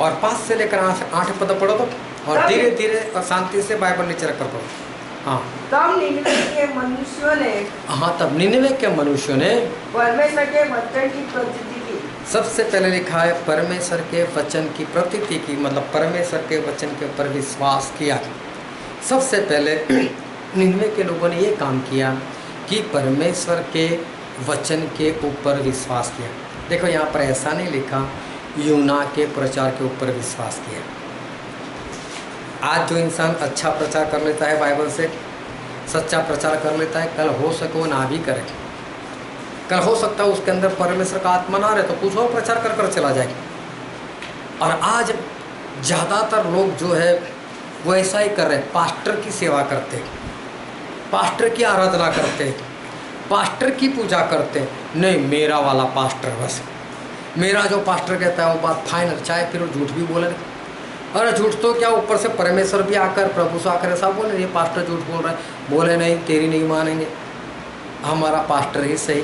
और 5 से लेकर 8 पद पढ़ो तो, और धीरे धीरे और शांति से बाइबल नीचे रखकर पढ़ो। हाँ, तब निनवे के मनुष्यों ने तब निनवे के मनुष्यों ने परमेश्वर के वचन की प्रतीति की। सबसे पहले लिखा है परमेश्वर के वचन की प्रतीति की, मतलब परमेश्वर के वचन के ऊपर विश्वास किया। सबसे पहले निनवे के लोगों ने ये काम किया कि परमेश्वर के वचन के ऊपर विश्वास किया। देखो यहाँ पर ऐसा नहीं लिखा यूना के प्रचार के ऊपर विश्वास किया। आज जो इंसान अच्छा प्रचार कर लेता है, बाइबल से सच्चा प्रचार कर लेता है, कल हो सके वो ना भी करे। कल हो सकता है उसके अंदर परमेश्वर का आत्मा ना रहे तो कुछ और प्रचार कर कर चला जाए। और आज ज़्यादातर लोग जो है वो ऐसा ही कर रहे हैं, पास्टर की सेवा करते, पास्टर की आराधना करते, पास्टर की पूजा करते। नहीं, मेरा वाला पास्टर, बस मेरा जो पास्टर कहता है वो बात फाइनल, चाहे फिर वो झूठ भी बोले। अरे झूठ तो क्या, ऊपर से परमेश्वर भी आकर, प्रभु से आकर ऐसा बोले ये पास्टर झूठ बोल रहा है, बोले नहीं तेरी नहीं मानेंगे, हमारा पास्टर ही सही।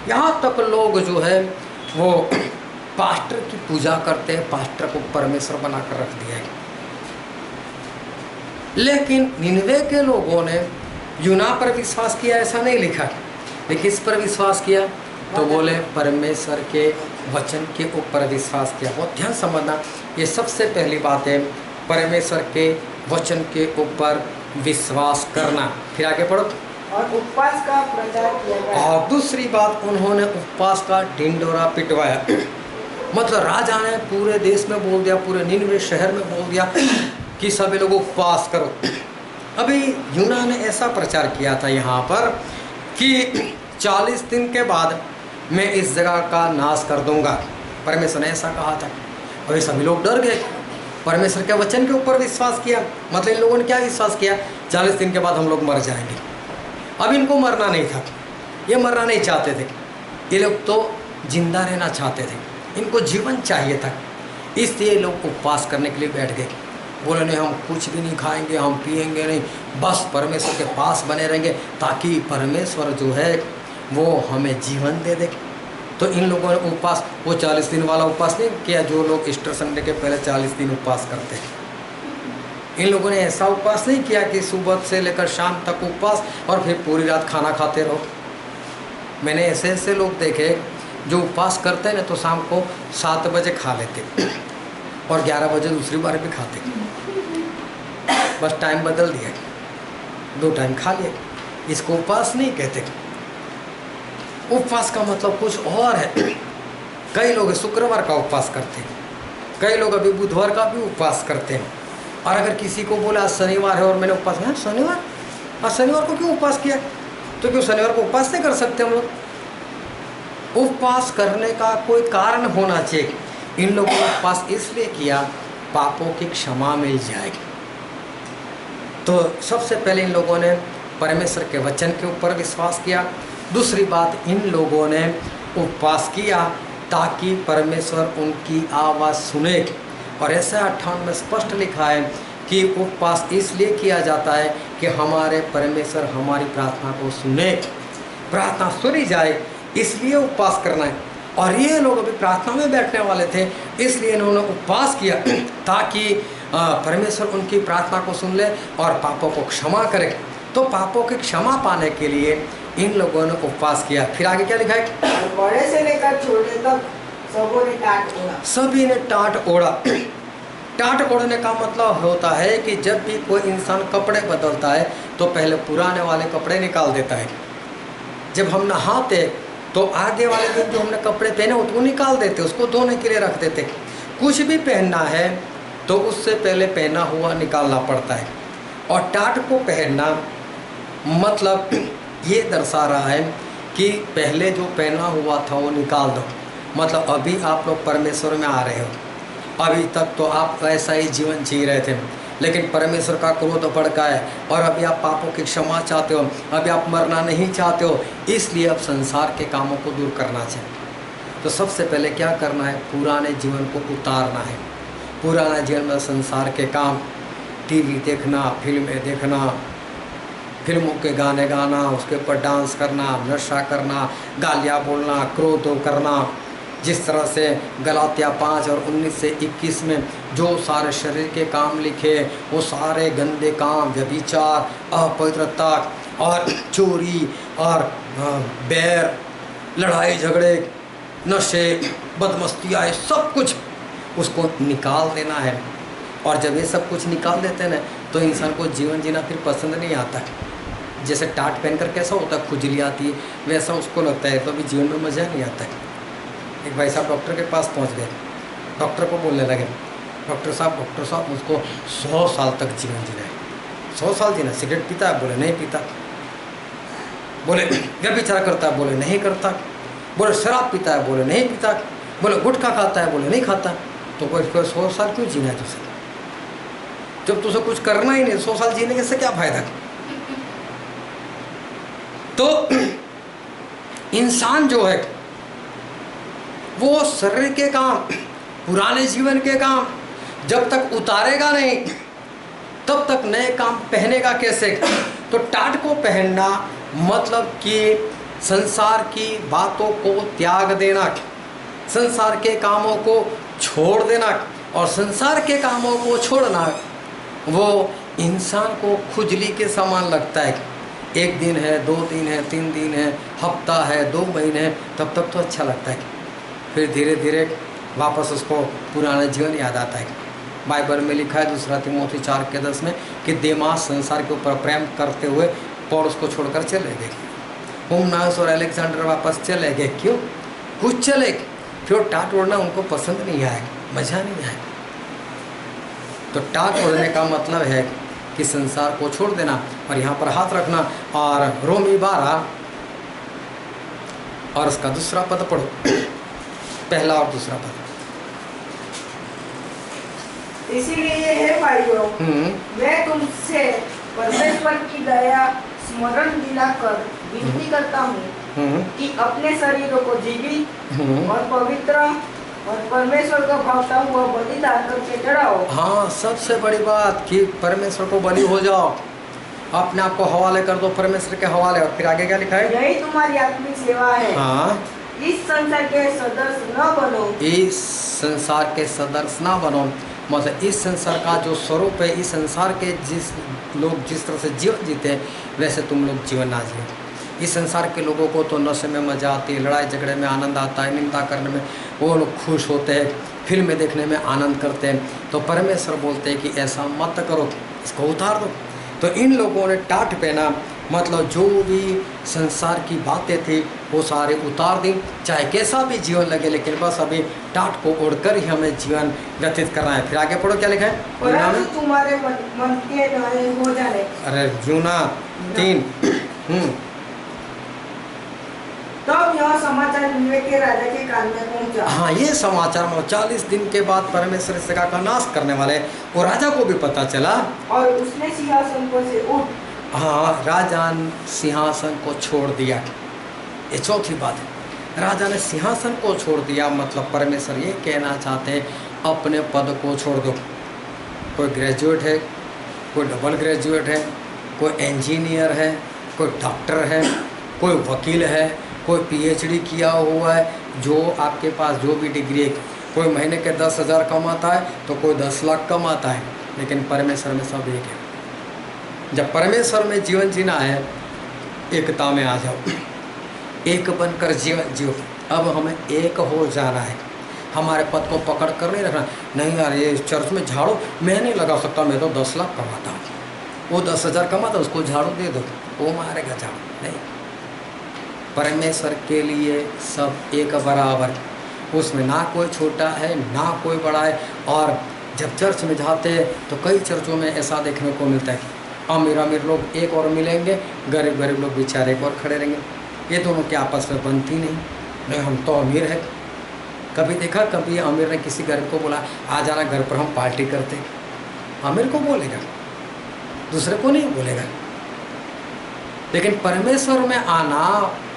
यहाँ तक लोग जो है वो पास्टर की पूजा करते हैं, पास्टर को परमेश्वर बनाकर रख दिया है। लेकिन निनवे के लोगों ने यूना पर विश्वास किया, ऐसा नहीं लिखा। लेकिन किस पर विश्वास किया? तो बोले परमेश्वर के वचन के ऊपर विश्वास किया। बहुत ध्यान समझना, ये सबसे पहली बात है, परमेश्वर के वचन के ऊपर विश्वास करना। फिर आगे पढ़ो। और उपवास का प्रचार किया गया। और दूसरी बात, उन्होंने उपवास का ढिंडोरा पिटवाया। मतलब राजा ने पूरे देश में बोल दिया, पूरे निनवे शहर में बोल दिया कि सभी लोग उपवास करो। अभी यूना ने ऐसा प्रचार किया था यहाँ पर कि 40 दिन के बाद मैं इस जगह का नाश कर दूंगा। परमेश्वर ने ऐसा कहा था। अभी सभी लोग डर गए, परमेश्वर के वचन के ऊपर विश्वास किया। मतलब इन लोगों ने क्या विश्वास किया? 40 दिन के बाद हम लोग मर जाएंगे। अब इनको मरना नहीं था, ये मरना नहीं चाहते थे, ये लोग तो जिंदा रहना चाहते थे, इनको जीवन चाहिए था। इसलिए लोग उपवास करने के लिए बैठ गए। बोले नहीं, हम कुछ भी नहीं खाएंगे, हम पिएंगे नहीं, बस परमेश्वर के पास बने रहेंगे ताकि परमेश्वर जो है वो हमें जीवन दे दे। तो इन लोगों ने उपवास, वो 40 दिन वाला उपवास नहीं किया जो लोग ईस्टर संडे के पहले 40 दिन उपवास करते हैं। इन लोगों ने ऐसा उपवास नहीं किया कि सुबह से लेकर शाम तक उपवास और फिर पूरी रात खाना खाते रहो। मैंने ऐसे ऐसे लोग देखे जो उपवास करते हैं ना तो शाम को 7 बजे खा लेते और 11 बजे दूसरी बार भी खाते, बस टाइम बदल दिया, 2 टाइम खा लिया। इसको उपवास नहीं कहते। उपवास का मतलब कुछ और है। कई लोग शुक्रवार का उपवास करते हैं, कई लोग अभी बुधवार का भी उपवास करते हैं। और अगर किसी को बोला शनिवार है और मैंने उपवास किया, शनिवार और शनिवार को क्यों उपवास किया? तो क्यों शनिवार को उपवास नहीं कर सकते हम लोग? उपवास करने का कोई कारण होना चाहिए। इन लोगों ने उपवास इसलिए किया पापों की क्षमा मिल जाएगी। तो सबसे पहले इन लोगों ने परमेश्वर के वचन के ऊपर विश्वास किया। दूसरी बात, इन लोगों ने उपवास किया ताकि परमेश्वर उनकी आवाज़ सुने। और ऐसा 58 में स्पष्ट लिखा है कि उपवास इसलिए किया जाता है कि हमारे परमेश्वर हमारी प्रार्थना को सुने, प्रार्थना सुनी जाए, इसलिए उपवास करना है। और ये लोग अभी प्रार्थना में बैठने वाले थे, इसलिए इन्होंने उपवास किया ताकि परमेश्वर उनकी प्रार्थना को सुन ले और पापों को क्षमा करे। तो पापों की क्षमा पाने के लिए इन लोगों ने उपवास किया। फिर आगे क्या लिखा है? बड़े से लेकर छोटे तक सबों ने टाट ओढ़ा। सभी ने टाट ओढ़ा। टाट ओढ़ने का मतलब होता है कि जब भी कोई इंसान कपड़े बदलता है तो पहले पुराने वाले कपड़े निकाल देता है। जब हम नहाते तो आगे वाले दिन जो हमने कपड़े पहने उसको निकाल देते, उसको धोने के लिए रख देते। कुछ भी पहनना है तो उससे पहले पहना हुआ निकालना पड़ता है। और टाट को पहनना मतलब ये दर्शा रहा है कि पहले जो पहना हुआ था वो निकाल दो। मतलब अभी आप लोग परमेश्वर में आ रहे हो, अभी तक तो आप ऐसा ही जीवन जी रहे थे, लेकिन परमेश्वर का क्रोध भड़का है और अभी आप पापों की क्षमा चाहते हो, अभी आप मरना नहीं चाहते हो, इसलिए अब संसार के कामों को दूर करना चाहिए। तो सबसे पहले क्या करना है? पुराने जीवन को उतारना है। पुराना जीवन में संसार के काम, टीवी देखना, फिल्में देखना, फिल्मों के गाने गाना, उसके ऊपर डांस करना, नशा करना, गालियाँ बोलना, क्रोध करना, जिस तरह से गलातिया 5 और 19 से 21 में जो सारे शरीर के काम लिखे वो सारे गंदे काम, व्यभिचार, अपवित्रता और चोरी और बैर, लड़ाई झगड़े, नशे, बदमस्तियाँ, सब कुछ उसको निकाल देना है। और जब ये सब कुछ निकाल देते हैं ना तो इंसान को जीवन जीना फिर पसंद नहीं आता। जैसे टाट पहनकर कैसा होता है, खुजली आती है, वैसा उसको लगता है तो अभी जीवन में मज़ा नहीं आता है। एक भाई साहब डॉक्टर के पास पहुंच गए, डॉक्टर को बोलने लगे, डॉक्टर साहब मुझको 100 साल तक जीवन जीना है। 100 साल जीना? सिगरेट पीता है? बोले नहीं पीता। बोले व्यभिचार करता है? बोले नहीं करता। बोले शराब पीता है? बोले नहीं पीता। बोले गुटखा खाता है? बोले नहीं खाता। तो कोई 100 साल क्यों जीना है तुझसे? जब तुझे कुछ करना ही नहीं, 100 साल जीने के से क्या फायदा? तो इंसान जो है वो शरीर के काम, पुराने जीवन के काम जब तक उतारेगा नहीं तब तक नए काम पहनेगा कैसे? तो टाट को पहनना मतलब कि संसार की बातों को त्याग देना, संसार के कामों को छोड़ देना। और संसार के कामों को छोड़ना वो इंसान को खुजली के समान लगता है। 1 दिन है, 2 दिन है, 3 दिन है, हफ्ता है, 2 महीने है, तब तक तो अच्छा लगता है। फिर धीरे धीरे वापस उसको पुराना जीवन याद आता है। बाइबल में लिखा है 2 तीमुथी 4:10 में कि देमास संसार के ऊपर प्रेम करते हुए पौलुस को छोड़कर चले गए। हुमनास और अलेक्जेंडर वापस चले गए। क्यों? कुछ चले, फिर टाट ओढ़ना उनको पसंद नहीं आया, मज़ा नहीं आया। तो टाट ओढ़ने का मतलब है कि संसार को छोड़ देना। और यहाँ पर हाथ रखना और रोमी 12 और उसका दूसरा पद पढ़ो, पहला और दूसरा पद। इसीलिए हे भाइयों, मैं तुमसे परमेश्वर की दया स्मरण दिलाकर विनती करता हूँ कि अपने शरीरों को जीवित और पवित्र और परमेश्वर को भावता हुआ बलिदान करके चढ़ाओ। हाँ, सबसे बड़ी बात कि परमेश्वर को बलि हो जाओ, अपने आप को हवाले कर दो परमेश्वर के हवाले। और फिर आगे क्या लिखा है? यही तुम्हारी आत्मिक सेवा है। हाँ, इस संसार के सदस्य न बनो, इस संसार के सदस्य न बनो। मतलब इस संसार का जो स्वरूप है, इस संसार के लोग जिस तरह से जीवन जीते हैं वैसे तुम लोग जीवन ना जियो। इस संसार के लोगों को तो नशे में मजा आती है, लड़ाई झगड़े में आनंद आता है, निंदा करने में वो लोग खुश होते हैं, फिल्में देखने में आनंद करते हैं। तो परमेश्वर बोलते हैं कि ऐसा मत करो, इसको उतार दो। तो इन लोगों ने टाट पहना, मतलब जो भी संसार की बातें थी वो सारे उतार दी, चाहे कैसा भी जीवन लगे, लेकिन बस अभी टाट को ओढ़कर ही हमें जीवन व्यतीत करना है। फिर आगे पढ़ो क्या लिखा है, परंतु तुम्हारे मन के नए हो जाने। अरे यूना 3। तब यह समाचार निनवे के राजा के कान में पहुंचा। हाँ, ये समाचार 40 दिन के बाद परमेश्वर इस जगह का नाश करने वाले वो राजा को भी पता चला, और उसने सिंहासन पर से उठ। हाँ, राजा ने सिंहासन को छोड़ दिया। ये चौथी बात है, राजा ने सिंहासन को छोड़ दिया। मतलब परमेश्वर ये कहना चाहते हैं अपने पद को छोड़ दो। कोई ग्रेजुएट है, कोई डबल ग्रेजुएट है, कोई इंजीनियर है, कोई डॉक्टर है, कोई वकील है, कोई पीएचडी किया हुआ है, जो आपके पास जो भी डिग्री है, कोई महीने के 10,000 कमाता है तो कोई 10 लाख कमाता है, लेकिन परमेश्वर में सब एक है। जब परमेश्वर में जीवन जीना है, एकता में आ जाओ, एक बनकर जीवन जियो। अब हमें एक हो जाना है, हमारे पद को पकड़ कर नहीं रखना। नहीं यार, ये चर्च में झाड़ू मैं नहीं लगा सकता, मैं तो 10 लाख कमाता हूँ, वो 10,000 कमाता, उसको झाड़ू दे दो, वो मारेगा झाड़ू। नहीं, परमेश्वर के लिए सब एक बराबर, उसमें ना कोई छोटा है ना कोई बड़ा है। और जब चर्च में जाते हैं तो कई चर्चों में ऐसा देखने को मिलता है, अमीर अमीर लोग एक और मिलेंगे, गरीब गरीब लोग बेचारे एक और खड़े रहेंगे। ये दोनों के आपस में बनती नहीं हम तो अमीर है। कभी देखा कभी अमीर ने किसी गरीब को बोला आ जाना घर पर हम पार्टी करते? अमीर को बोलेगा, दूसरे को नहीं बोलेगा। लेकिन परमेश्वर में आना,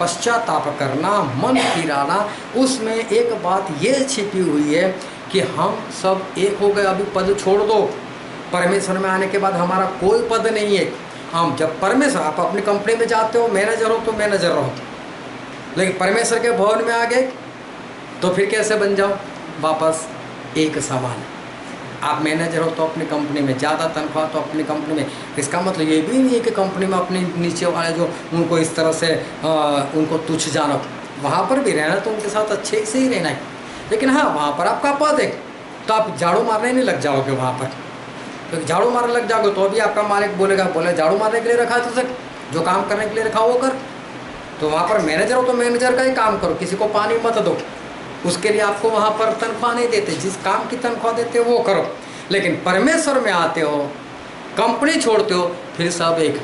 पश्चाताप करना, मन फिराना, उसमें एक बात ये छिपी हुई है कि हम सब एक हो गए। अभी पद छोड़ दो, परमेश्वर में आने के बाद हमारा कोई पद नहीं है। हम जब परमेश्वर, आप अपनी कंपनी में जाते हो, मैनेजर हो तो मैनेजर रहो, लेकिन परमेश्वर के भवन में आ गए तो फिर कैसे बन जाओ? वापस एक समान। आप मैनेजर हो तो अपनी कंपनी में ज़्यादा तनख्वाह, तो अपनी कंपनी में। इसका मतलब ये भी नहीं है कि कंपनी में अपने नीचे वाले जो उनको इस तरह से उनको तुच्छ जानो, वहाँ पर भी रहना तो उनके साथ अच्छे से ही रहना है। लेकिन हाँ, वहाँ पर आपका पद है तो आप झाड़ू मारने नहीं लग जाओगे वहाँ पर। तो झाड़ू मारने लग जाओगे तो अभी आपका मालिक बोलेगा, बोले झाड़ू मारने के लिए रखा है तुझे, जो काम करने के लिए रखा वो कर। तो वहाँ पर मैनेजर हो तो मैनेजर का ही काम करो, किसी को पानी मत दो, उसके लिए आपको वहाँ पर तनख्वाह नहीं देते, जिस काम की तनख्वाह देते हो वो करो। लेकिन परमेश्वर में आते हो, कंपनी छोड़ते हो, फिर सब एक,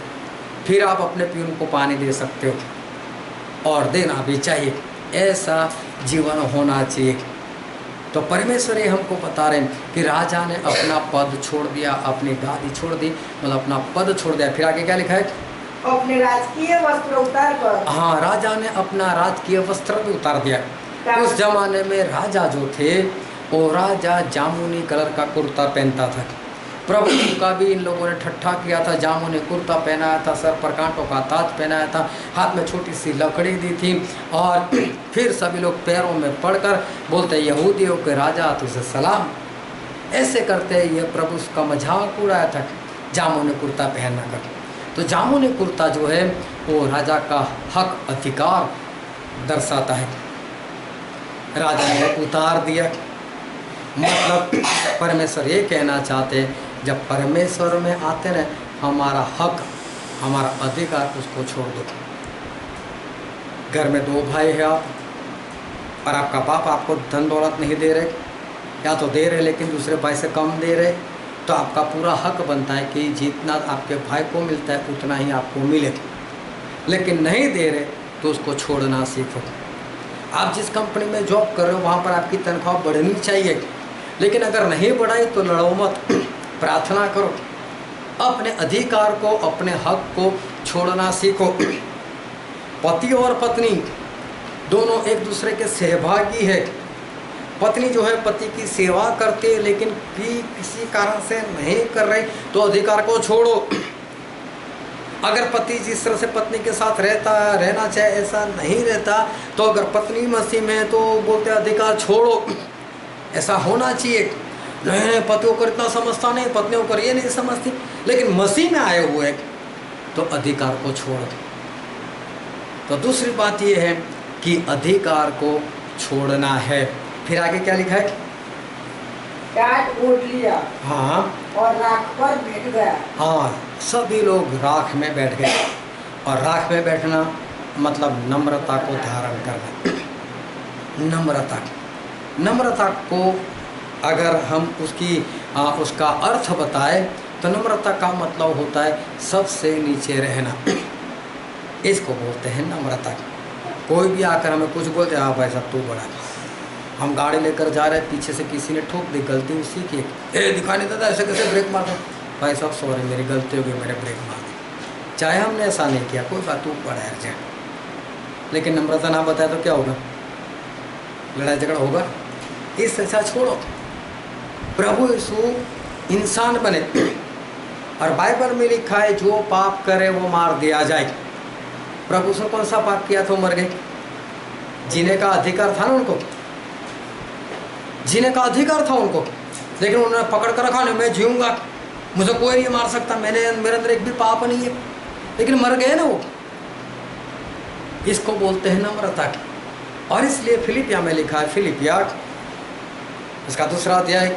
फिर आप अपने पीऊन को पानी दे सकते हो और देना भी चाहिए। ऐसा जीवन होना चाहिए। तो परमेश्वर ये हमको बता रहे हैं कि राजा ने अपना पद छोड़ दिया, अपनी गादी छोड़ दी, मतलब अपना पद छोड़ दिया। फिर आगे क्या लिखा है? अपने राजकीय वस्त्र उतार कर। हाँ, राजा ने अपना राजकीय वस्त्र भी उतार दिया। उस जमाने में राजा जो थे वो राजा जामुनी कलर का कुर्ता पहनता था। प्रभु का भी इन लोगों ने ठट्ठा किया था, जामुनी कुर्ता पहनाया था, सर पर कांटों का ताज पहनाया था, हाथ में छोटी सी लकड़ी दी थी, और फिर सभी लोग पैरों में पड़कर बोलते यहूदियों के राजा तुझे सलाम। ऐसे करते ये प्रभु का मजाक उड़ाया था जामुनी कुर्ता पहनना कर। तो जामुनी कुर्ता जो है वो राजा का हक अधिकार दर्शाता है। राजा ने उतार दिया। मतलब परमेश्वर ये कहना चाहते हैं जब परमेश्वर में आते ना, हमारा हक, हमारा अधिकार उसको छोड़ दो। घर में 2 भाई है आप, और आपका बाप आपको धन दौलत नहीं दे रहे, या तो दे रहे लेकिन दूसरे भाई से कम दे रहे, तो आपका पूरा हक बनता है कि जितना आपके भाई को मिलता है उतना ही आपको मिले। लेकिन नहीं दे रहे तो उसको छोड़ना सीखो। आप जिस कंपनी में जॉब कर रहे हो वहाँ पर आपकी तनख्वाह बढ़नी चाहिए, लेकिन अगर नहीं बढ़ाई तो लड़ो मत, प्रार्थना करो, अपने अधिकार को, अपने हक को छोड़ना सीखो। पति और पत्नी दोनों एक दूसरे के सहभागी है। पत्नी जो है पति की सेवा करती है, लेकिन किसी कारण से नहीं कर रही तो अधिकार को छोड़ो। अगर पति जिस तरह से पत्नी के साथ रहना चाहे ऐसा नहीं रहता, तो अगर पत्नी मसीह में है तो बोलते अधिकार छोड़ो, ऐसा होना चाहिए। नहीं नहीं, पतियों को इतना समझता नहीं, पत्नियों को ये नहीं समझती, लेकिन मसीह में आए हुए तो अधिकार को छोड़ दो। तो दूसरी बात ये है कि अधिकार को छोड़ना है। फिर आगे क्या लिखा है? टाट ओढ़ लिया हाँ और राख पर बैठ गया। हाँ, सभी लोग राख में बैठ गए। और राख में बैठना मतलब नम्रता को धारण करना। नम्रता को अगर हम उसका अर्थ बताएं तो नम्रता का मतलब होता है सबसे नीचे रहना। इसको बोलते हैं नम्रता। कोई भी आकर हमें कुछ बोलते, हाँ भाई साहब तू बड़ा। हम गाड़ी लेकर जा रहे हैं, पीछे से किसी ने ठोक दी, गलती उसी की, दिखाई नहीं देता, ऐसे कैसे ब्रेक मार दो, भाई साहब सॉरी मेरी गलती हो गई, मेरे ब्रेक मार दी। चाहे हमने ऐसा नहीं किया, कोई बात, तू बड़ा है। लेकिन नम्रता ना बताए तो क्या होगा? लड़ाई झगड़ा होगा। इस ऐसा छोड़ो। प्रभु यीशु इंसान बने और बाइबल में लिखा है जो पाप करे वो मार दिया जाए। प्रभु यीशु कौन सा पाप किया था? मर गए। जीने का अधिकार था ना उनको, जीने का अधिकार था उनको, लेकिन उन्होंने पकड़ कर रखा, नहीं मैं जीऊंगा, मुझे कोई नहीं मार सकता, मेरे अंदर एक भी पाप नहीं है, लेकिन मर गए ना वो। इसको बोलते हैं नम्रता की। और इसलिए फिलिपिया में लिखा है, फिलिपिया इसका 2 अध्याय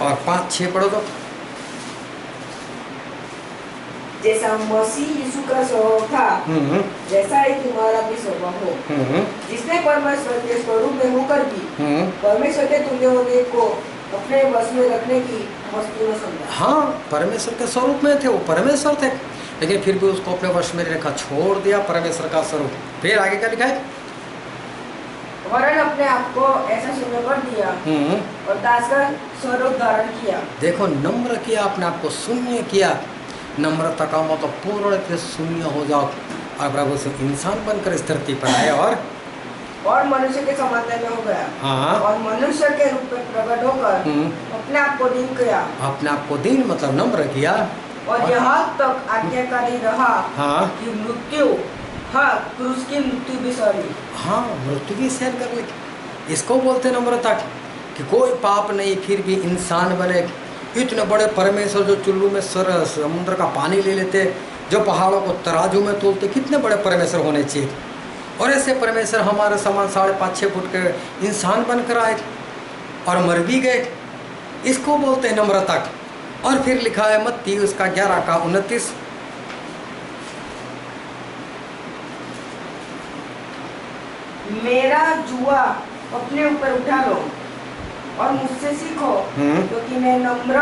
और 5-6 पढ़ो तो। जैसा मसीह यीशु का स्वभाव था जैसा ही तुम्हारा भी स्वभाव हो, जिसने परमेश्वर के स्वरूप में होकर भी परमेश्वर के तुल्य होने को अपने वश में रखने की वस्तु न समझा। हाँ, परमेश्वर के स्वरूप में थे, वो परमेश्वर थे, लेकिन फिर भी उसको अपने वश में रखा, छोड़ दिया परमेश्वर का स्वरूप। फिर आगे क्या लिखा है? वरन अपने आप को ऐसा शून्य कर दिया और दास का स्वरूप धारण किया। देखो, नम्र किया, अपने आप को शून्य किया। नम्रता का मतलब पूर्ण रूप से शून्य हो जाओ और प्रभु से इंसान बनकर इस धरती पर आए और मनुष्य के समानता में हो गया। हाँ, और मनुष्य के रूप में प्रकट होकर अपने आप को दीन किया। अपने आप को दीन मतलब नम्र किया और यहाँ तक आज्ञाकारी रहा हाँ कि मृत्यु, हाँ क्रूस की मृत्यु भी सही, हाँ मृत्यु भी सहन कर ले। इसको बोलते नम्रता कि कोई पाप नहीं फिर भी इंसान बने। इतने बड़े परमेश्वर जो चुल्लू में समुद्र का पानी ले लेते, जो पहाड़ों को तराजू में तोलते, कितने बड़े परमेश्वर होने चाहिए। और ऐसे परमेश्वर हमारे समान 5.5-6 फुट के इंसान बनकर आए और मर भी गए। इसको बोलते हैं नम्रता। और फिर लिखा है मत्ती उसका 11:29, मेरा जुआ अपने ऊपर उठा लो और मुझसे सीखो क्योंकि मैं नम्र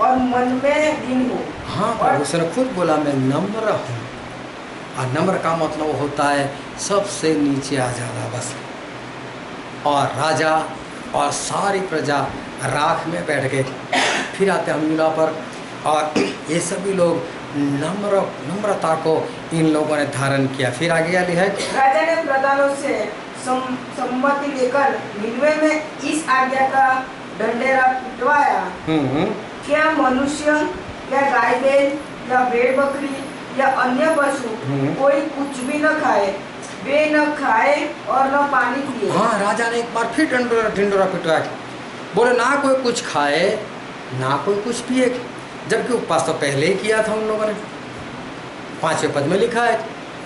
और मन में दीन हूँ। हाँ, और उसने खुद बोला मैं नम्र हूँ। और नम्र का मतलब होता है सबसे नीचे आ जाना बस। और राजा और सारी प्रजा राख में बैठ गए। फिर आते हम यूना पर, और ये सभी लोग नम्रता को इन लोगों ने धारण किया। फिर आगे क्या लिखा है? राजा ने प्रधानों से सम्मति लेकर निन्वे में इस आज्ञा का ढंढेरा पिटवाया, क्या मनुष्य या गाय बैल या भेड़ बकरी या अन्य पशु कोई कुछ भी न खाए, वे न खाए और न पानी पिए। हाँ, राजा ने एक बार फिर ढिंडोरा पिटवाया, बोले ना कोई कुछ खाए ना कोई कुछ पिए। जबकि उपवास तो पहले ही किया था उन लोगों ने। 5वें पद में लिखा है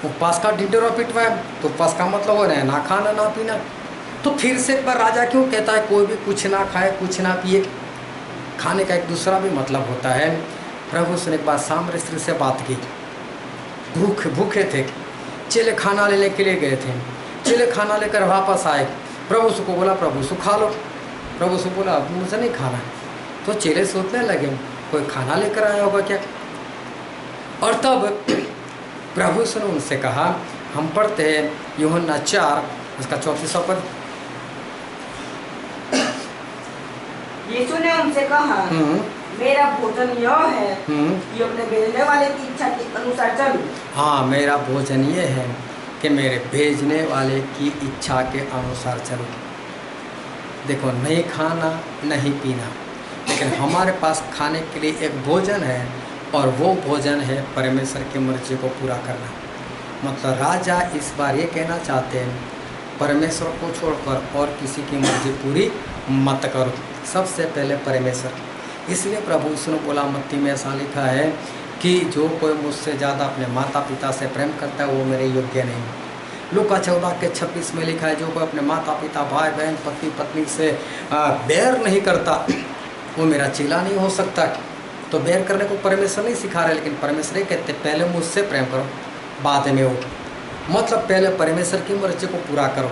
उपवास का ढिंडोरा पिटवाया, तो उपवास का मतलब हो रहा है ना खाना ना पीना। तो फिर से एक बार राजा क्यों कहता है कोई भी कुछ ना खाए कुछ ना पिए? खाने का एक दूसरा भी मतलब होता है। प्रभु से एक बार सामरी स्त्री से बात की, भूखे थे, चेले खाना लेने के लिए गए थे, चेले खाना लेकर वापस आए, प्रभु से को बोला प्रभु से खा लो। प्रभु से बोला मुझे नहीं खाना। तो चेले सोचने लगे कोई खाना लेकर आया होगा क्या। और तब प्रभु से उनसे कहा, हम पढ़ते हैं यूहन्ना 4 उसका 34वां पद। यीशु ने उनसे कहा, मेरा भोजन यह है कि अपने भेजने वाले की इच्छा के अनुसार चलूं। हाँ, मेरा भोजन ये है कि मेरे भेजने वाले की इच्छा के अनुसार चलूं। देखो, नहीं खाना नहीं पीना, लेकिन हमारे पास खाने के लिए एक भोजन है, और वो भोजन है परमेश्वर की मर्जी को पूरा करना। मतलब राजा इस बार ये कहना चाहते हैं परमेश्वर को छोड़कर और किसी की मर्जी पूरी मत करो। सबसे पहले परमेश्वर, इसलिए प्रभु यीशु ने बोला, मत्ती में ऐसा लिखा है कि जो कोई मुझसे ज़्यादा अपने माता पिता से प्रेम करता है वो मेरे योग्य नहीं। लूका 14:26 में लिखा है, जो कोई अपने माता पिता भाई बहन पति पत्नी से बैर नहीं करता वो मेरा चेला नहीं हो सकता। तो बैर करने को परमेश्वर नहीं सिखा रहे, लेकिन परमेश्वर ये कहते पहले मुझसे प्रेम करो बाद में वो, मतलब पहले परमेश्वर की मर्जी को पूरा करो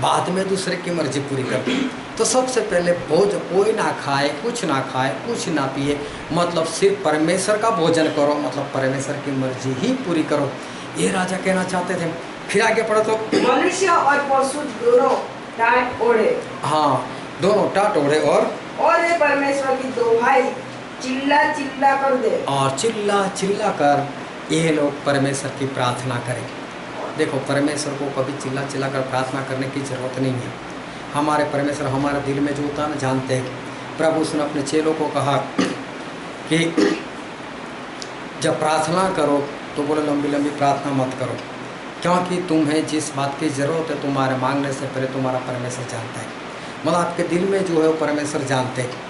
बाद में दूसरे की मर्जी पूरी करो। तो सबसे पहले भोजन कोई ना खाए, कुछ ना पिए, मतलब सिर्फ परमेश्वर का भोजन करो, मतलब परमेश्वर की मर्जी ही पूरी करो, ये राजा कहना चाहते थे। फिर आगे पढ़ो तो, मनुष्य और पशु दोनों टाट ओढ़े। हाँ, दोनों टाट ओढ़े और ये परमेश्वर की दोहाई चिल्ला चिल्ला कर दे, और चिल्ला चिल्ला कर ये लोग परमेश्वर की प्रार्थना करें। देखो, परमेश्वर को कभी चिल्ला चिल्ला कर प्रार्थना करने की ज़रूरत नहीं है। हमारे परमेश्वर हमारे दिल में जो होता है ना जानते हैं। प्रभु उसने अपने चेलों को कहा कि जब प्रार्थना करो तो बोले लंबी लंबी प्रार्थना मत करो, क्योंकि तुम्हें जिस बात की ज़रूरत है तुम्हारे मांगने से पहले तुम्हारा परमेश्वर जानता है, मतलब आपके दिल में जो है वो परमेश्वर जानते हैं।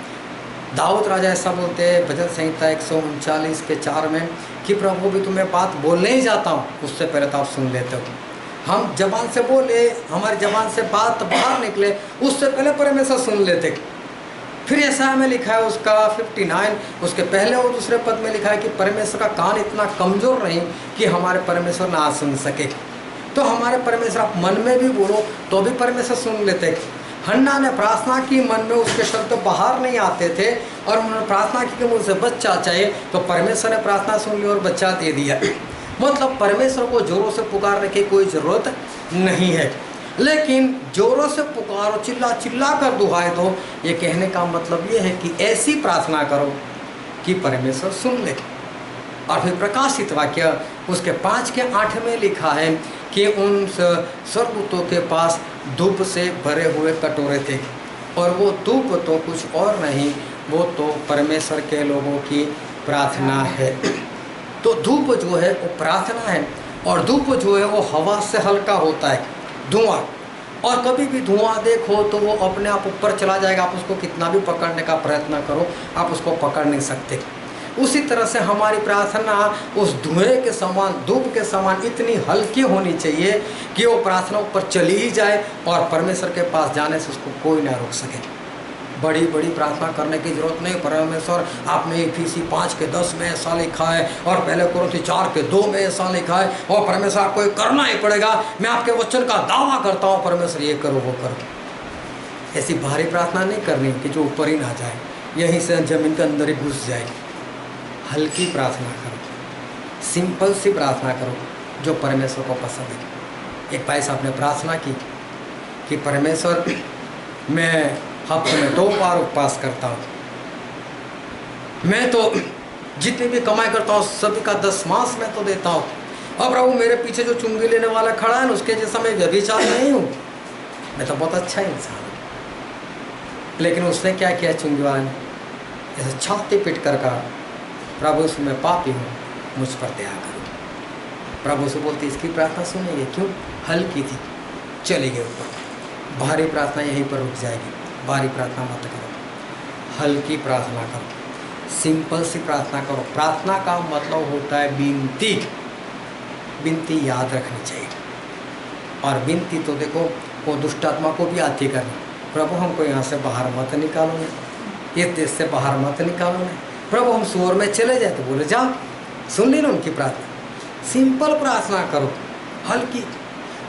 दाऊद राजा ऐसा बोलते हैं भजन संहिता 139:4 में कि प्रभु भी तुम्हें बात बोलने ही जाता हूँ उससे पहले तो आप सुन लेते हो। हम जबान से बोले, हमारी जबान से बात बाहर निकले उससे पहले परमेश्वर सुन लेते। फिर ऐसा में लिखा है उसका 59 उसके पहले और दूसरे पद में लिखा है कि परमेश्वर का कान इतना कमज़ोर नहीं कि हमारे परमेश्वर ना सुन सके। तो हमारे परमेश्वर आप मन में भी बोलो तो भी परमेश्वर सुन लेते। हन्ना ने प्रार्थना की, मन में उसके शब्द तो बाहर नहीं आते थे और उन्होंने प्रार्थना की कि मुझसे बच्चा चाहिए, तो परमेश्वर ने प्रार्थना सुन ली और बच्चा दे दिया। मतलब परमेश्वर को जोरों से पुकारने की कोई ज़रूरत नहीं है, लेकिन जोरों से पुकारो, चिल्ला चिल्ला कर दुहाई दो। ये कहने का मतलब ये है कि ऐसी प्रार्थना करो कि परमेश्वर सुन ले। और फिर प्रकाशित वाक्य उसके 5:8 में लिखा है कि उन स्वर्गदूतों के पास धूप से भरे हुए कटोरे थे, और वो धूप तो कुछ और नहीं, वो तो परमेश्वर के लोगों की प्रार्थना है। तो धूप जो है वो प्रार्थना है, और धूप जो है वो हवा से हल्का होता है, धुआं। और कभी भी धुआं देखो तो वो अपने आप ऊपर चला जाएगा, आप उसको कितना भी पकड़ने का प्रयत्न करो आप उसको पकड़ नहीं सकते। उसी तरह से हमारी प्रार्थना उस धुएं के समान, धूप के समान इतनी हल्की होनी चाहिए कि वो प्रार्थना ऊपर चली ही जाए और परमेश्वर के पास जाने से उसको कोई ना रोक सके। बड़ी बड़ी प्रार्थना करने की जरूरत नहीं। परमेश्वर आपने इफिसी 5:10 में ऐसा लिखा है और पहले कुरिन्थी 4:2 में ऐसा लिखा है, और परमेश्वर आपको ये करना ही पड़ेगा, मैं आपके वचन का दावा करता हूँ, परमेश्वर ये करो वो करो। ऐसी भारी प्रार्थना नहीं करनी कि जो ऊपर ही ना जाए, यहीं से जमीन के अंदर ही घुस जाए। हल्की प्रार्थना करो, सिंपल सी प्रार्थना करो जो परमेश्वर को पसंद है। एक भाई साहब ने प्रार्थना की कि परमेश्वर मैं हफ्ते में 2 बार उपवास करता हूँ, मैं तो जितनी भी कमाई करता हूँ सभी का 10 में तो देता हूँ, अब प्रभु मेरे पीछे जो चुंगी लेने वाला खड़ा है ना उसके जैसा मैं व्यभिचार नहीं हूँ, मैं तो बहुत अच्छा इंसान हूँ। लेकिन उसने क्या किया, चुंगी वाले ने ऐसे छाती पीट कर कहा, प्रभु उसमें पापी हूँ, मुझ पर दया करो। प्रभु से बोलते इसकी प्रार्थना सुनेंगे क्यों, हल्की थी, चली गई ऊपर। भारी प्रार्थना यहीं पर रुक जाएगी। भारी प्रार्थना मत करो, हल्की प्रार्थना करो, सिंपल सी प्रार्थना करो। प्रार्थना का मतलब होता है विनती। विनती याद रखनी चाहिए, और विनती तो देखो वो दुष्ट आत्मा को भी आती करनी, प्रभु हमको यहाँ से बाहर मत निकालो ना, ये देश से बाहर मत निकालो ना, प्रभु हम सूअर में चले जाए, तो बोले जाओ। सुन ली ना उनकी प्रार्थना। सिंपल प्रार्थना करो, हल्की।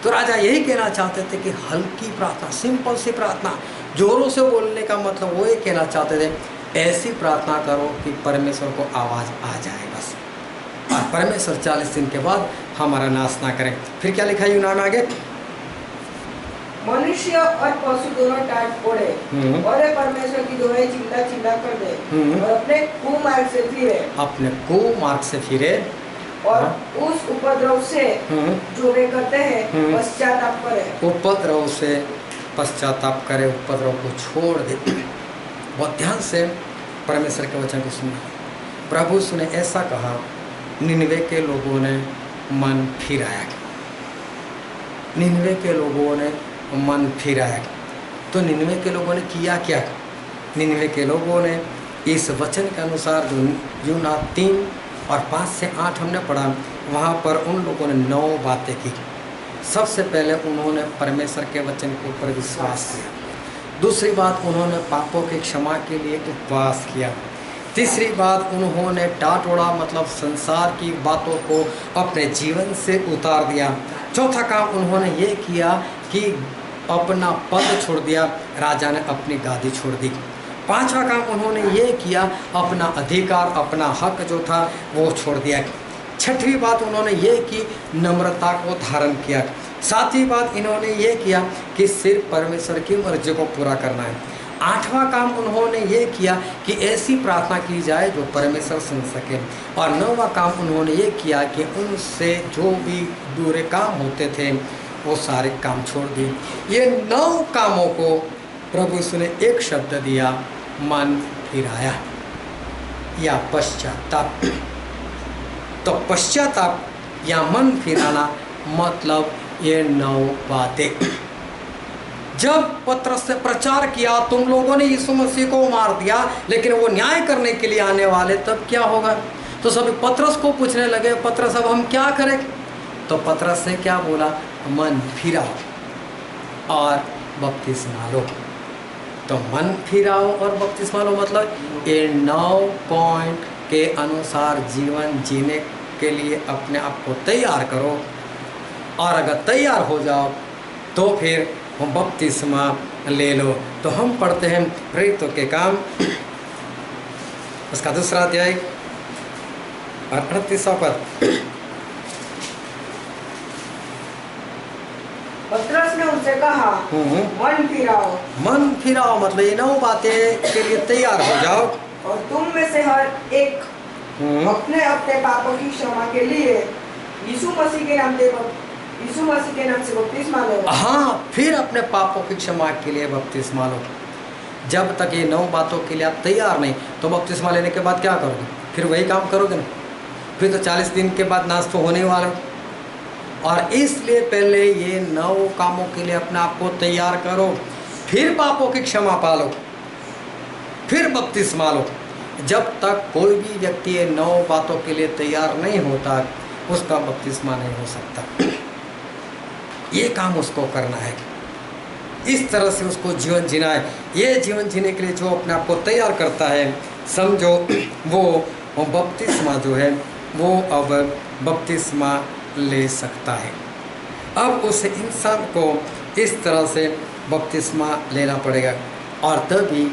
तो राजा यही कहना चाहते थे कि हल्की प्रार्थना, सिंपल सी प्रार्थना। जोरों से बोलने का मतलब वो ये कहना चाहते थे ऐसी प्रार्थना करो कि परमेश्वर को आवाज़ आ जाए बस, और परमेश्वर 40 दिन के बाद हमारा नाश ना करें। फिर क्या लिखा है यूनान में आगे, मनुष्य और पशु दोनों टाट ओढ़े, और ये परमेश्वर की दोहाई चिल्ला चिल्ला कर दे, और अपने कुमार्ग से फिरे, अपने कुमार्ग से फिरे, और उस उपद्रव से जो वे करते हैं पश्चाताप करे। उपद्रव से पश्चाताप करे, उपद्रव को छोड़ दे। बहुत ध्यान से परमेश्वर के वचन को सुना। प्रभु ने ऐसा कहा, निनवे के लोगों ने मन फिराया, निनवे के लोगों ने मन फिराया। तो निन्वे के लोगों ने किया क्या? निन्वे के लोगों ने इस वचन के अनुसार जो यूना 3 और 5 से 8 हमने पढ़ा, वहाँ पर उन लोगों ने 9 बातें की। सबसे पहले उन्होंने परमेश्वर के वचन के ऊपर विश्वास किया। दूसरी बात, उन्होंने पापों की क्षमा के लिए उपवास किया। तीसरी बात, उन्होंने टाटोड़ा मतलब संसार की बातों को अपने जीवन से उतार दिया। चौथा काम उन्होंने ये किया कि अपना पद छोड़ दिया, राजा ने अपनी गादी छोड़ दी। पांचवा काम उन्होंने ये किया, अपना अधिकार, अपना हक जो था वो छोड़ दिया। छठवीं बात उन्होंने ये की, नम्रता को धारण किया। सातवीं बात इन्होंने ये किया कि सिर्फ परमेश्वर की मर्जी को पूरा करना है। आठवां काम उन्होंने ये किया कि ऐसी प्रार्थना की जाए जो परमेश्वर सुन सके। और नौवां काम उन्होंने ये किया कि उनसे जो भी बुरे काम होते थे वो सारे काम छोड़ दिए। ये 9 कामों को प्रभु यीशु ने एक शब्द दिया, मन फिराया या पश्चाताप। तो पश्चाताप या मन फिराना मतलब ये 9 बातें। जब पतरस से प्रचार किया, तुम लोगों ने यीशु मसीह को मार दिया लेकिन वो न्याय करने के लिए आने वाले, तब क्या होगा? तो सभी पतरस को पूछने लगे, पतरस अब हम क्या करें? तो पतरस ने क्या बोला? मन फिराओ और बपतिस्मा लो। तो मन फिराओ और बपतिस्मा लो मतलब ये 9 पॉइंट के अनुसार जीवन जीने के लिए अपने आप को तैयार करो। और अगर तैयार हो जाओ तो फिर हम बपतिस्मा ले लो। तो हम पढ़ते हैं प्रेरितों के काम, उसका 2 अध्याय और 38 पद। पतरस ने उनसे कहा, मन फिराओ। मन फिराओ मतलब ये 9 बातें के लिए तैयार हो जाओ। और तुम में से हर एक अपने अपने पापों की क्षमा के लिए यीशु मसीह के नाम से बपतिस्मा लो। हाँ, फिर अपने पापों की क्षमा के लिए बपतिस्मा लो। जब तक ये 9 बातों के लिए आप तैयार नहीं, तो बपतिस्मा लेने के बाद क्या करोगे? फिर वही काम करोगे ना? फिर तो 40 दिन के बाद नाश तो होने वाला। और इसलिए पहले ये 9 कामों के लिए अपने आप को तैयार करो, फिर पापों की क्षमा पालो, फिर बपतिस्मा लो। जब तक कोई भी व्यक्ति ये 9 बातों के लिए तैयार नहीं होता, उसका बपतिस्मा नहीं हो सकता। ये काम उसको करना है, इस तरह से उसको जीवन जीना है। ये जीवन जीने के लिए जो अपने आप को तैयार करता है, समझो वो बपतिस्मा जो है वो अब बपतिस्मा ले सकता है। अब उस इंसान को इस तरह से बपतिस्मा लेना पड़ेगा और तभी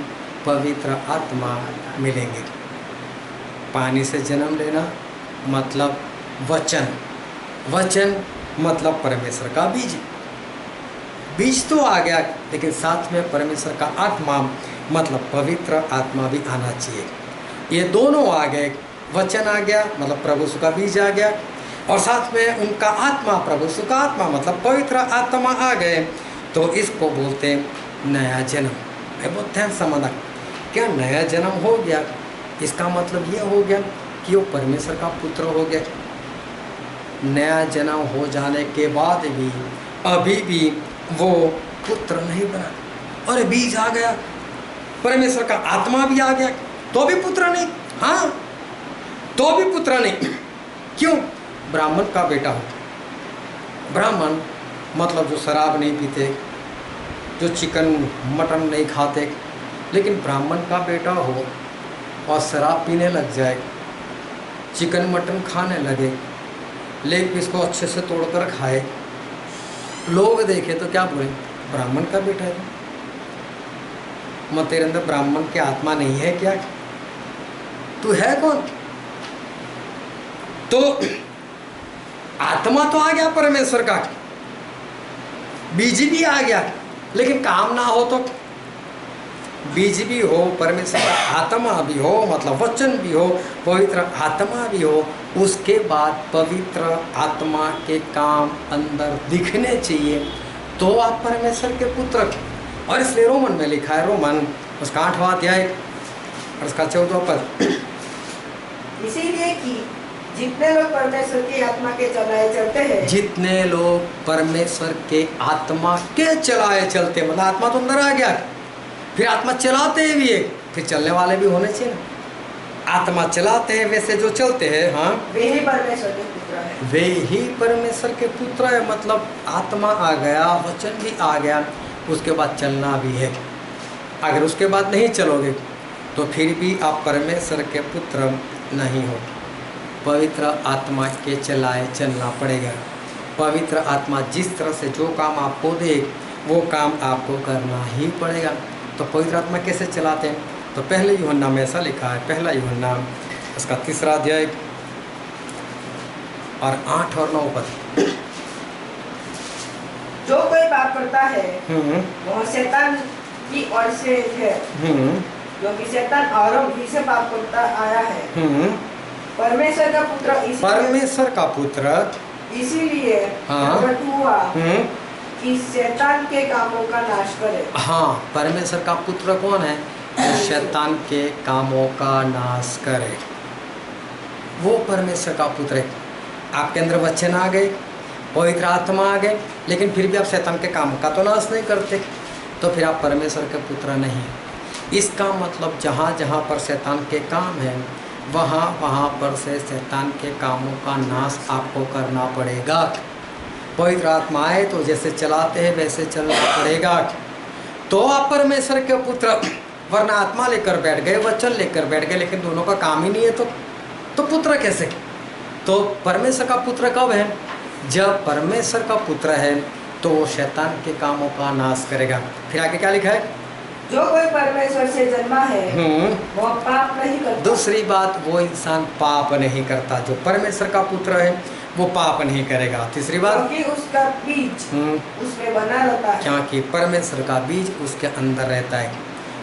पवित्र आत्मा मिलेंगे। पानी से जन्म लेना मतलब वचन, वचन मतलब परमेश्वर का बीज। बीज तो आ गया, लेकिन साथ में परमेश्वर का आत्मा मतलब पवित्र आत्मा भी आना चाहिए। ये दोनों आ गए, वचन आ गया मतलब प्रभु यीशु का बीज आ गया, और साथ में उनका आत्मा, प्रभु यीशु का आत्मा मतलब पवित्र आत्मा आ गए। तो इसको बोलते हैं नया जन्म। बहुत ध्यान समझना, क्या नया जन्म हो गया? इसका मतलब ये हो गया कि वो परमेश्वर का पुत्र हो गया। नया जन्म हो जाने के बाद भी अभी भी वो पुत्र नहीं बना। और बीज आ गया, परमेश्वर का आत्मा भी आ गया, तो भी पुत्र नहीं। हाँ, तो भी पुत्र नहीं। क्यों? ब्राह्मण का बेटा हो। ब्राह्मण मतलब जो शराब नहीं पीते, जो चिकन मटन नहीं खाते, लेकिन ब्राह्मण का बेटा हो और शराब पीने लग जाए, चिकन मटन खाने लगे, लेग पीस को अच्छे से तोड़कर खाए, लोग देखे तो क्या बोले? ब्राह्मण का बेटा है। मैं तेरे अंदर ब्राह्मण की आत्मा नहीं है क्या? तू है कौन? तो आत्मा तो आ गया परमेश्वर का, बीज भी आ गया, लेकिन काम ना हो तो बीज भी हो, परमेश्वर का आत्मा भी हो मतलब वचन भी हो, पवित्र आत्मा भी हो, उसके बाद पवित्र आत्मा के काम अंदर दिखने चाहिए, तो आप परमेश्वर के पुत्र। और इसलिए रोमन में लिखा है, रोमन उसका 8वां अध्याय और उसका 14वां पद, इसीलिए कि जितने लोग परमेश्वर की आत्मा के चलाए चलते हैं, जितने लोग परमेश्वर के आत्मा के चलाए चलते, मतलब आत्मा तो अंदर आ गया, फिर आत्मा चलाते भी है, फिर चलने वाले भी होने चाहिए ना। आत्मा चलाते हैं वैसे जो चलते हैं, हाँ, वे ही परमेश्वर के पुत्र हैं। वे ही परमेश्वर के पुत्र है। मतलब आत्मा आ गया, वचन भी आ गया, उसके बाद चलना भी है। अगर उसके बाद नहीं चलोगे तो फिर भी आप परमेश्वर के पुत्र नहीं हो। पवित्र आत्मा के चलाए चलना पड़ेगा। पवित्र आत्मा जिस तरह से जो काम आपको दे वो काम आपको करना ही पड़ेगा। तो पवित्र आत्मा कैसे चलाते हैं? तो पहले यूहन्ना में ऐसा लिखा है, पहला यूहन्ना उसका 3 अध्याय और 8 और 9 पद। जो कोई पाप करता है वह शैतान की ओर से है, क्योंकि शैतान आरंभ ही से पाप करता आया है। परमेश्वर का पुत्र परमेश्वर का पुत्र इसीलिए प्रकट हुआ कि शैतान के कामों का नाश करे। हाँ, परमेश्वर का पुत्र कौन है? जो शैतान के कामों का नाश करे, वो परमेश्वर का पुत्र है। आपके अंदर वचन आ गए, पवित्र आत्मा आ गए, लेकिन फिर भी आप शैतान के काम का तो नाश नहीं करते, तो फिर आप परमेश्वर के पुत्र नहीं। इसका मतलब जहाँ जहाँ पर शैतान के काम है वहाँ वहाँ पर से शैतान के कामों का नाश आपको करना पड़ेगा। पवित्र आत्मा आए तो जैसे चलाते हैं वैसे चलना पड़ेगा, तो आप परमेश्वर के पुत्र। वरना आत्मा लेकर बैठ गए, वचन लेकर बैठ गए, लेकिन दोनों का काम ही नहीं है, तो पुत्र कैसे? तो परमेश्वर का पुत्र कब है? जब परमेश्वर का पुत्र है तो वो शैतान के कामों का नाश करेगा। फिर आगे क्या लिखा है? जो कोई परमेश्वर से जन्मा है वह पाप नहीं करता। दूसरी बात, वो इंसान पाप नहीं करता। जो परमेश्वर का पुत्र है वो पाप नहीं करेगा। तीसरी बात, क्योंकि उसका बीज उसमें बना रहता है। क्योंकि परमेश्वर का बीज उसके अंदर रहता है।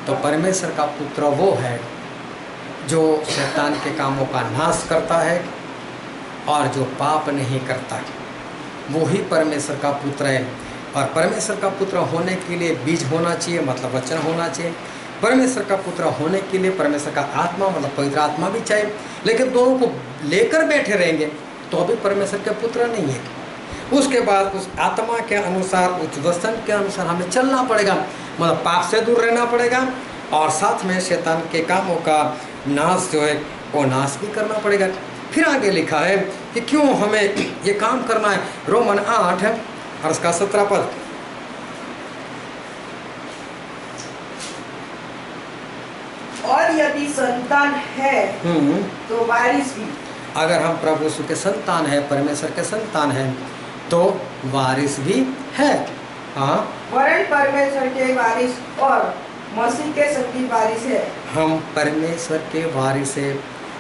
तो परमेश्वर का पुत्र वो है जो शैतान के कामों का नाश करता है और जो पाप नहीं करता, वो ही परमेश्वर का पुत्र है। और परमेश्वर का पुत्र होने के लिए बीज होना चाहिए, मतलब वचन होना चाहिए। परमेश्वर का पुत्र होने के लिए परमेश्वर का आत्मा, मतलब पवित्र आत्मा भी चाहिए। लेकिन दोनों को लेकर बैठे रहेंगे तो अभी परमेश्वर के पुत्र नहीं है। उसके बाद उस आत्मा के अनुसार, उस वचन के अनुसार हमें चलना पड़ेगा, मतलब पाप से दूर रहना पड़ेगा और साथ में शैतान के कामों का नाश जो है वो नाश भी करना पड़ेगा। फिर आगे लिखा है कि क्यों हमें ये काम करना है। रोमन 8 और उसका 17 पद। और यदि संतान है तो वारिस भी। अगर हम प्रभु यीशु के संतान है, परमेश्वर के संतान है, तो वारिस भी है। हाँ, वरन परमेश्वर के वारिस और मसीह के संगी वारिस है। हम परमेश्वर के वारिस है,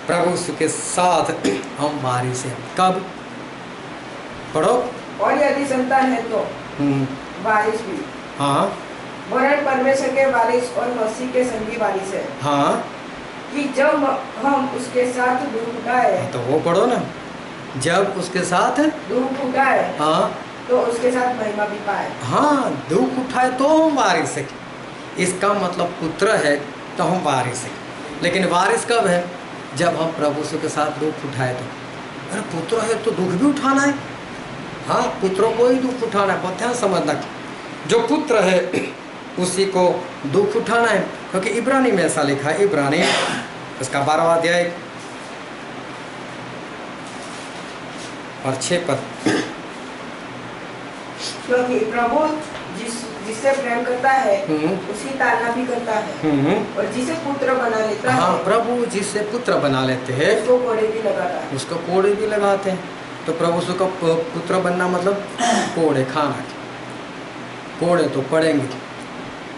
प्रभु यीशु के साथ हम वारिस है। कब? पढ़ो। और यदि संतान है तो वारिस भी। हाँ, वरन परमेश्वर के वारिस और मसीह के संगी वारिस है। हाँ, कि जब हम उसके साथ दुख उठाए, तो वो पढ़ो ना। जब उसके साथ दुख उठाए, हाँ, तो उसके साथ महिमा भी पाए। हाँ, दुख उठाए तो हम वारिस है। इसका मतलब पुत्र है तो हम वारिस है। लेकिन वारिस कब है? जब हम प्रभु यीशु के साथ दुख उठाए। तो अरे पुत्र है तो दुख भी उठाना है। हाँ, पुत्रों को ही दुख उठाना है। बहुत ध्यान समझना, जो पुत्र है उसी को दुख उठाना है। क्योंकि इब्रानी में ऐसा लिखा है, इब्रानी उसका 12वां अध्याय और 6 पद। क्योंकि प्रभु जिससे प्रेम करता है उसकी ताड़ना भी करता है, और जिसे पुत्र बना लेता है, हाँ, प्रभु जिसे पुत्र बना लेते हैं उसको कोड़े भी लगाता है। उसको कोड़े भी लगाते हैं। तो प्रभु यीशु का पुत्र बनना मतलब कोड़े खाना। कोड़े तो पड़ेंगे।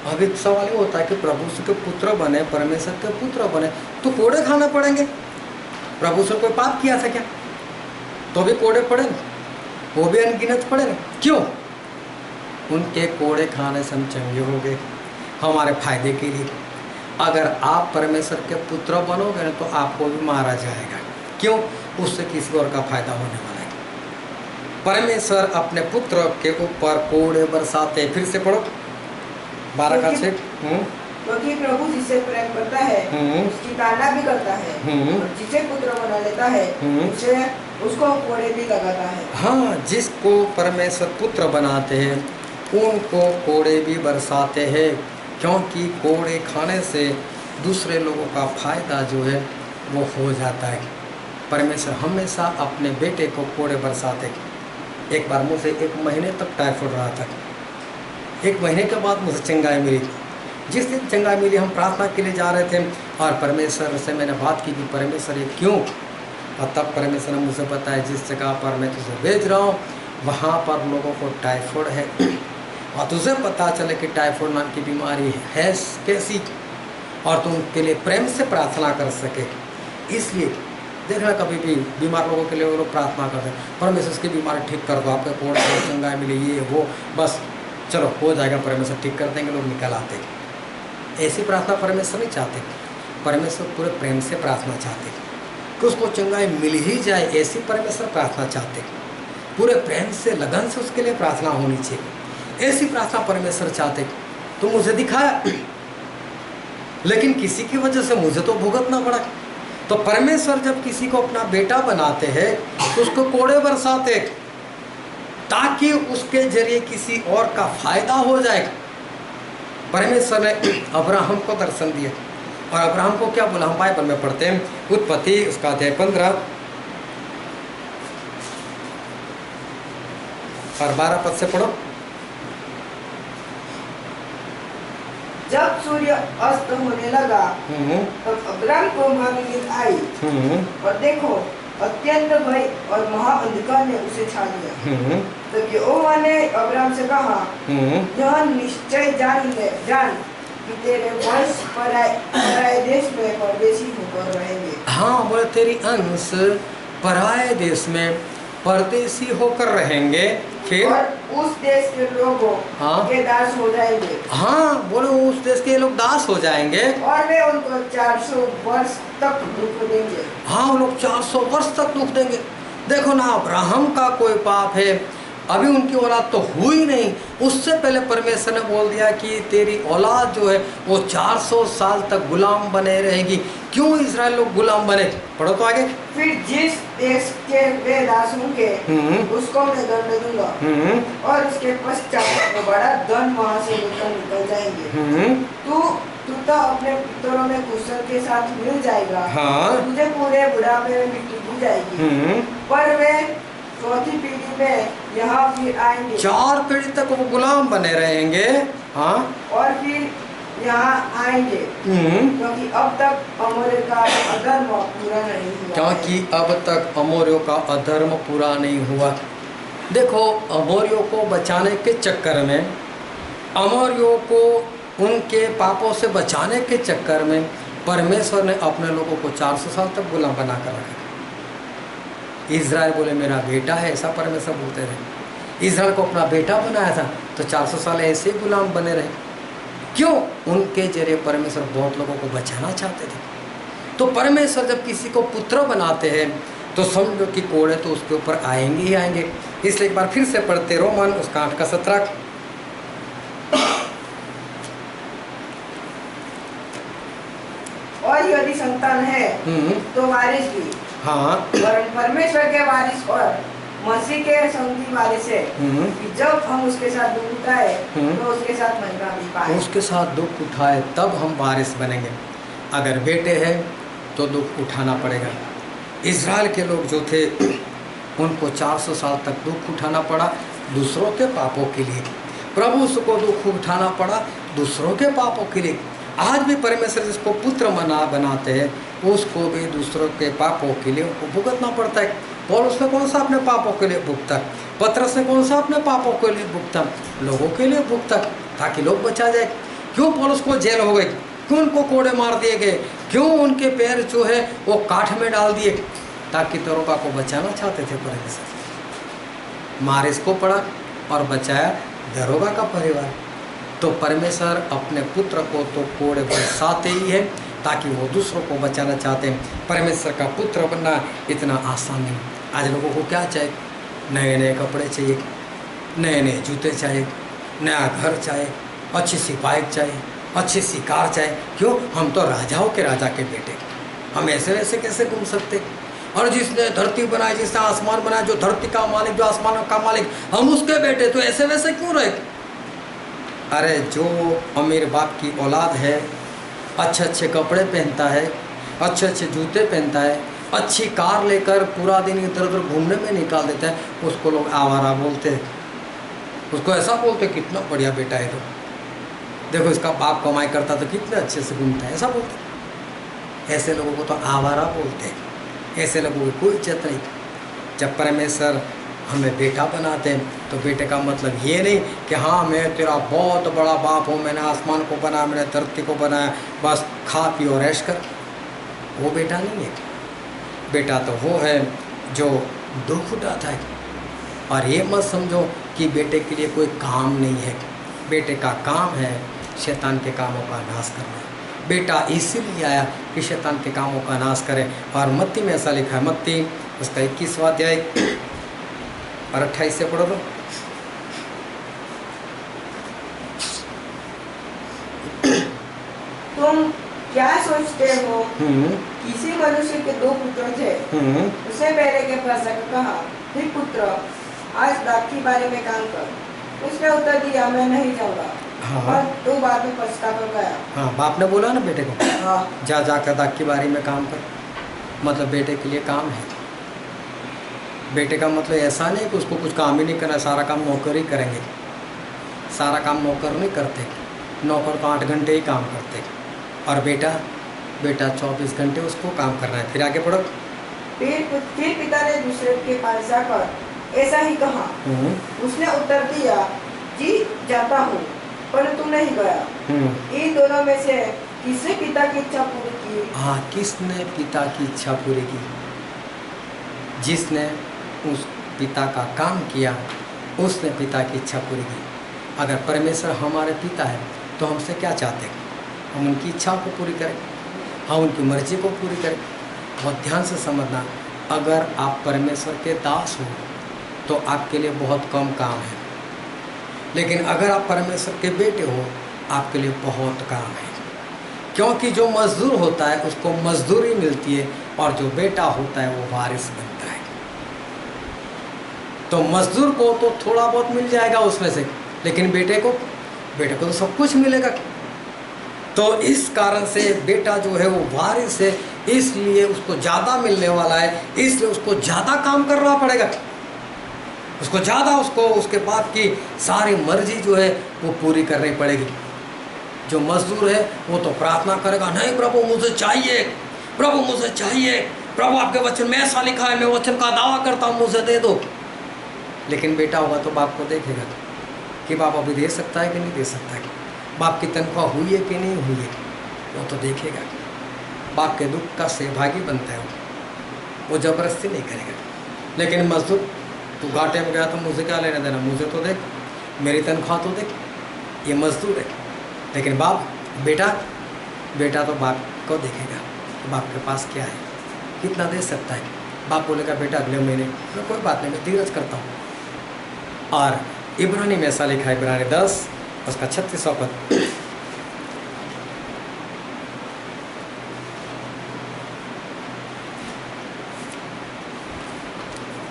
अब एक सवाल ये होता है कि प्रभु यीशु के पुत्र बने, परमेश्वर के पुत्र बने, तो कोड़े खाना पड़ेंगे। प्रभु यीशु ने कोई पाप किया था क्या? तो भी कोड़े पड़ेंगे, वो भी अनगिनत पड़ेंगे। क्यों? उनके कोड़े खाने से हम चंगे हो गए, हमारे फायदे के लिए। अगर आप परमेश्वर के पुत्र बनोगे तो आपको भी मारा जाएगा। क्यों? उससे किसी और का फायदा होने वाला है। परमेश्वर अपने पुत्र के ऊपर कोड़े बरसाते। फिर से पढ़ो 12 का 6। क्योंकि प्रभु जिसे प्रेम करता है उसकी ताड़ना भी करता है, और जिसे पुत्र बना लेता है उसे उसको कोड़े भी लगाता है। हाँ, जिसको परमेश्वर पुत्र बनाते हैं उनको कोड़े भी बरसाते हैं, क्योंकि कोड़े खाने से दूसरे लोगों का फायदा जो है वो हो जाता है। परमेश्वर हमेशा अपने बेटे को कोड़े बरसाते। एक बार मुझे 1 महीने तक टाइफाइड रहा था। 1 महीने के बाद मुझे चंगाई मिली। जिस दिन चंगाई मिली हम प्रार्थना के लिए जा रहे थे और परमेश्वर से मैंने बात की कि परमेश्वर ये क्यों, और तब परमेश्वर ने मुझे बताया जिस जगह पर मैं तुझे भेज रहा हूँ वहाँ पर लोगों को टाइफाइड है और तुझे पता चले कि टाइफाइड नाम की बीमारी है कैसी, और तुम उनके लिए प्रेम से प्रार्थना कर सके। इसलिए देखना कभी भी बीमार लोगों के लिए वो लोग प्रार्थना करते हैं, परमेश्वर इसकी बीमारी ठीक कर दो, आपके कोड़ को चंगाई मिले, ये वो, बस चलो हो जाएगा, परमेश्वर ठीक कर देंगे, लोग निकल आते। ऐसी प्रार्थना परमेश्वर नहीं चाहते। परमेश्वर पूरे प्रेम से प्रार्थना चाहते कि उसको चंगाई मिल ही जाए, ऐसी परमेश्वर प्रार्थना चाहते। पूरे प्रेम से लगन से उसके लिए प्रार्थना होनी चाहिए, ऐसी प्रार्थना परमेश्वर चाहते। तो मुझे दिखाया, लेकिन किसी की वजह से मुझे तो भुगतना पड़ा। तो परमेश्वर जब किसी को अपना बेटा बनाते हैं तो उसको कोड़े बरसाते ताकि उसके जरिए किसी और का फायदा हो जाए। परमेश्वर ने अब्राहम को दर्शन दिया, और अब्राहम को क्या बोला, हम बाइबल में पढ़ते हैं, उत्पत्ति उसका अध्याय 15 और 12 पद से पढ़ो। जब सूर्य अस्त होने लगा तब अब्राम को नींद आई, और देखो अत्यंत भय और महा अंधकार ने उसे छा लिया। तब यहोवा ने अब्राम से कहा, यह निश्चय जान कि तेरे वंश पराये देश में परदेशी होकर रहेंगे। हाँ, बोले तेरी अंश पराये देश में परदेशी होकर रहेंगे। फिर और उस देश के लोगों के दास हो जाएंगे। हाँ, बोले उस देश के लोग दास हो जाएंगे, और वे उनको 400 वर्ष तक दुख देंगे। हाँ, वो लोग 400 वर्ष तक दुख देंगे। देखो ना, अब्राहम का कोई पाप है, अभी उनकी औलाद तो हुई नहीं, उससे पहले परमेश्वर ने बोल दिया कि तेरी औलाद जो है वो 400 साल तक गुलाम बने रहेगी। क्यों इजराइल लोग गुलाम बने? पढ़ो तो आगे। फिर जिस देश के वे दास होंगे उसको मैं दंड दूंगा, और उसके पश्चात वो बड़ा धन वहाँ से निकल जाएंगे। तू तो अपने पितरों में कुशल के साथ मिल जाएगा। हाँ। तुझे पूरे बुढ़ापे में मिट्टी दी जाएगी, पर वे 4थी पीढ़ी में यहाँ फिर आएंगे। 4 पीढ़ी तक वो गुलाम बने रहेंगे। हाँ, और फिर यहाँ आएंगे, क्योंकि अब तक अमोरियों का अधर्म पूरा नहीं हुआ। क्योंकि अब तक अमोरियों का अधर्म पूरा नहीं हुआ। देखो, अमोरियों को बचाने के चक्कर में, अमोरियों को उनके पापों से बचाने के चक्कर में परमेश्वर ने अपने लोगों को 400 साल तक गुलाम बना कर रखा। इजराइल बोले मेरा बेटा है, ऐसा परमेश्वर बोलते रहे। इजराइल को अपना बेटा बनाया था तो 400 साल ऐसे गुलाम बने रहे। क्यों? उनके जरिए परमेश्वर बहुत लोगों को बचाना चाहते थे। तो परमेश्वर जब किसी को पुत्र बनाते हैं तो समझो कि कोड़े तो उसके ऊपर आएंगे ही आएंगे। इसलिए एक बार फिर से पढ़ते, रोमन उसका 8 का 17। और यदि संतान है तो वारिस भी। हाँ, परमेश्वर के वारिस और मसीह के संगी वारिस है कि जब हम उसके साथ दुख उठाए तो उसके साथ महिमा भी पाए। उसके साथ दुख उठाए तब हम वारिस बनेंगे। अगर बेटे हैं तो दुख उठाना पड़ेगा। इजराइल के लोग जो थे उनको 400 साल तक दुख उठाना पड़ा दूसरों के पापों के लिए। प्रभु को दुख उठाना पड़ा दूसरों के पापों के लिए। आज भी परमेश्वर जिसको पुत्र बनाते हैं उसको भी दूसरों के पापों के लिए उनको भुगतना पड़ता है। पौलुस ने कौन सा अपने पापों के लिए भुगता, पतरस ने कौन सा अपने पापों के लिए भुगता, लोगों के लिए भुगता ताकि लोग बचा जाए। क्यों पौलुस को जेल हो गई? क्यों उनको कोड़े मार दिए गए? क्यों उनके पैर जो है वो काठ में डाल दिए? ताकि दरोगा को बचाना चाहते थे परमेश्वर। मारिस को पड़ा और बचाया दरोगा का परिवार। तो परमेश्वर अपने पुत्र को तो कोड़े बरसाते ही है ताकि वो दूसरों को बचाना चाहते हैं। परमेश्वर का पुत्र बनना इतना आसान नहीं। आज लोगों को क्या चाहिए? नए नए कपड़े चाहिए, नए नए जूते चाहिए, नया घर चाहिए, अच्छी सी बाइक चाहिए, अच्छे शिकार चाहिए। क्यों? हम तो राजाओं के राजा के बेटे, हम ऐसे वैसे कैसे घूम सकते? और जिसने धरती बनाई, जिसने आसमान बनाया, जो धरती का मालिक, जो आसमान का मालिक, हम उसके बेटे, तो ऐसे वैसे क्यों रहे? अरे जो अमीर बाप की औलाद है, अच्छे अच्छे कपड़े पहनता है, अच्छे अच्छे जूते पहनता है, अच्छी कार लेकर पूरा दिन इधर उधर घूमने में निकाल देता है, उसको लोग आवारा बोलते हैं। उसको ऐसा बोलते कितना बढ़िया बेटा है, तो देखो इसका बाप कमाई करता तो कितने अच्छे से घूमता है, ऐसा बोलते। ऐसे लोगों को तो आवारा बोलते हैं, ऐसे लोगों की कोई इज्जत नहीं। जब परमेश्वर हमें बेटा बनाते हैं तो बेटे का मतलब ये नहीं कि हाँ मैं तेरा बहुत बड़ा बाप हूँ, मैंने आसमान को बनाया, मैंने धरती को बनाया, बस खा पी और ऐश कर। वो बेटा नहीं है। बेटा तो वो है जो दुख उठाता है। और ये मत समझो कि बेटे के लिए कोई काम नहीं है। बेटे का काम है शैतान के कामों का नाश करना। बेटा इसीलिए आया कि शैतान के कामों का नाश करे। और मत्ती में ऐसा लिखा है, मत्ती उसका 21वां अध्याय और 28 से पढ़ो तो। तुम क्या सोचते हो? किसी मनुष्य के 2 पुत्र थे। उसे पहले के प्रजा को कहा, हे पुत्र, आज दाख की बारी में काम कर। उसने उत्तर दिया, मैं नहीं जाऊंगा। हाँ। और 2 बाद में पछता कर गया। हाँ, बाप ने बोला ना बेटे को, हाँ। जा जाकर दाख की बारी में काम कर। मतलब बेटे के लिए काम है। बेटे का मतलब ऐसा नहीं कि उसको कुछ काम ही नहीं करना, सारा काम नौकर ही करेंगे। सारा काम नौकर नहीं करते, नौकर तो 8 घंटे ही काम करते। और बेटा 24 घंटे उसको काम करना है। फिर आगे पढ़ो। फिर पिता ने दूसरे के पास जाकर ऐसा ही कहा। उसने उत्तर दिया, जी जाता हूँ, पर तू नहीं गया। इन दोनों में से किसने पिता की इच्छा पूरी की? हाँ, किसने पिता की इच्छा पूरी की? जिसने उस पिता का काम किया उसने पिता की इच्छा पूरी की। अगर परमेश्वर हमारे पिता है तो हमसे क्या चाहते हैं? हम उनकी इच्छाओं को पूरी करें, हम उनकी मर्जी को पूरी करें। बहुत ध्यान से समझना, अगर आप परमेश्वर के दास हो तो आपके लिए बहुत कम काम है, लेकिन अगर आप परमेश्वर के बेटे हो आपके लिए बहुत काम है। क्योंकि जो मजदूर होता है उसको मजदूरी मिलती है, और जो बेटा होता है वो वारिस बनता है। तो मजदूर को तो थोड़ा बहुत मिल जाएगा उसमें से, लेकिन बेटे को तो सब कुछ मिलेगा। तो इस कारण से बेटा जो है वो वारिस है, इसलिए उसको ज़्यादा मिलने वाला है, इसलिए उसको ज़्यादा काम करना पड़ेगा। उसको ज़्यादा उसके बाप की सारी मर्जी जो है वो पूरी करनी पड़ेगी। जो मजदूर है वो तो प्रार्थना करेगा, नहीं प्रभु मुझे चाहिए, प्रभु मुझे चाहिए, प्रभु आपके वचन में ऐसा लिखा है, मैं वचन का दावा करता हूँ, मुझे दे दो। लेकिन बेटा होगा तो बाप को देखेगा कि बाप अभी दे सकता है कि नहीं दे सकता है, बाप की तनख्वाह हुई है कि नहीं हुई है, वो तो देखेगा। बाप के दुख का सहभागी बनता है वो ज़बरदस्ती नहीं करेगा। लेकिन मजदूर, तू घाटे में गया तो मुझे क्या लेना देना, मुझे तो देख, मेरी तनख्वाह तो देख, ये मजदूर है। लेकिन बाप बेटा तो बाप को देखेगा, तो बाप के पास क्या है, कितना दे सकता है। बाप बोलेगा बेटा अगले महीने, मैं कोई बात नहीं, मैं धीरज करता हूँ। और इब्रानी में ऐसा लिखा है, इब्रानी 10 उसका 36वां पद,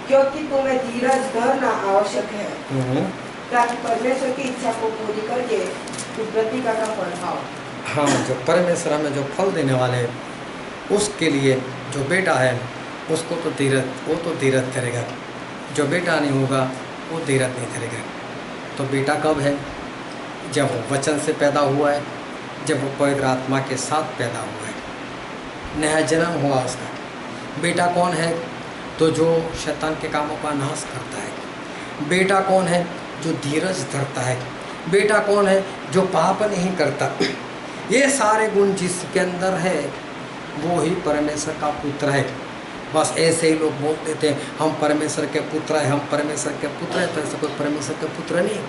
क्योंकि तुम्हें धीरज धरना आवश्यक है, ताकि परमेश्वर की इच्छा को पूरी करके तुम प्रतिज्ञा का फल पाओ। हाँ, जो परमेश्वर हमें जो फल देने वाले हैं उसके लिए जो बेटा है उसको तो धीरज करेगा। जो बेटा नहीं होगा वो धीरज नहीं करेगा। तो बेटा कब है? जब वो वचन से पैदा हुआ है, जब वो पवित्र आत्मा के साथ पैदा हुआ है, नया जन्म हुआ उसका। बेटा कौन है? तो जो शैतान के कामों का नाश करता है। बेटा कौन है? जो धीरज धरता है। बेटा कौन है? जो पाप नहीं करता। ये सारे गुण जिसके अंदर है वो ही परमेश्वर का पुत्र है। बस ऐसे ही लोग बोल देते हैं हम परमेश्वर के पुत्र हैं, हम परमेश्वर के पुत्र हैं, तो ऐसा कोई परमेश्वर के पुत्र नहीं।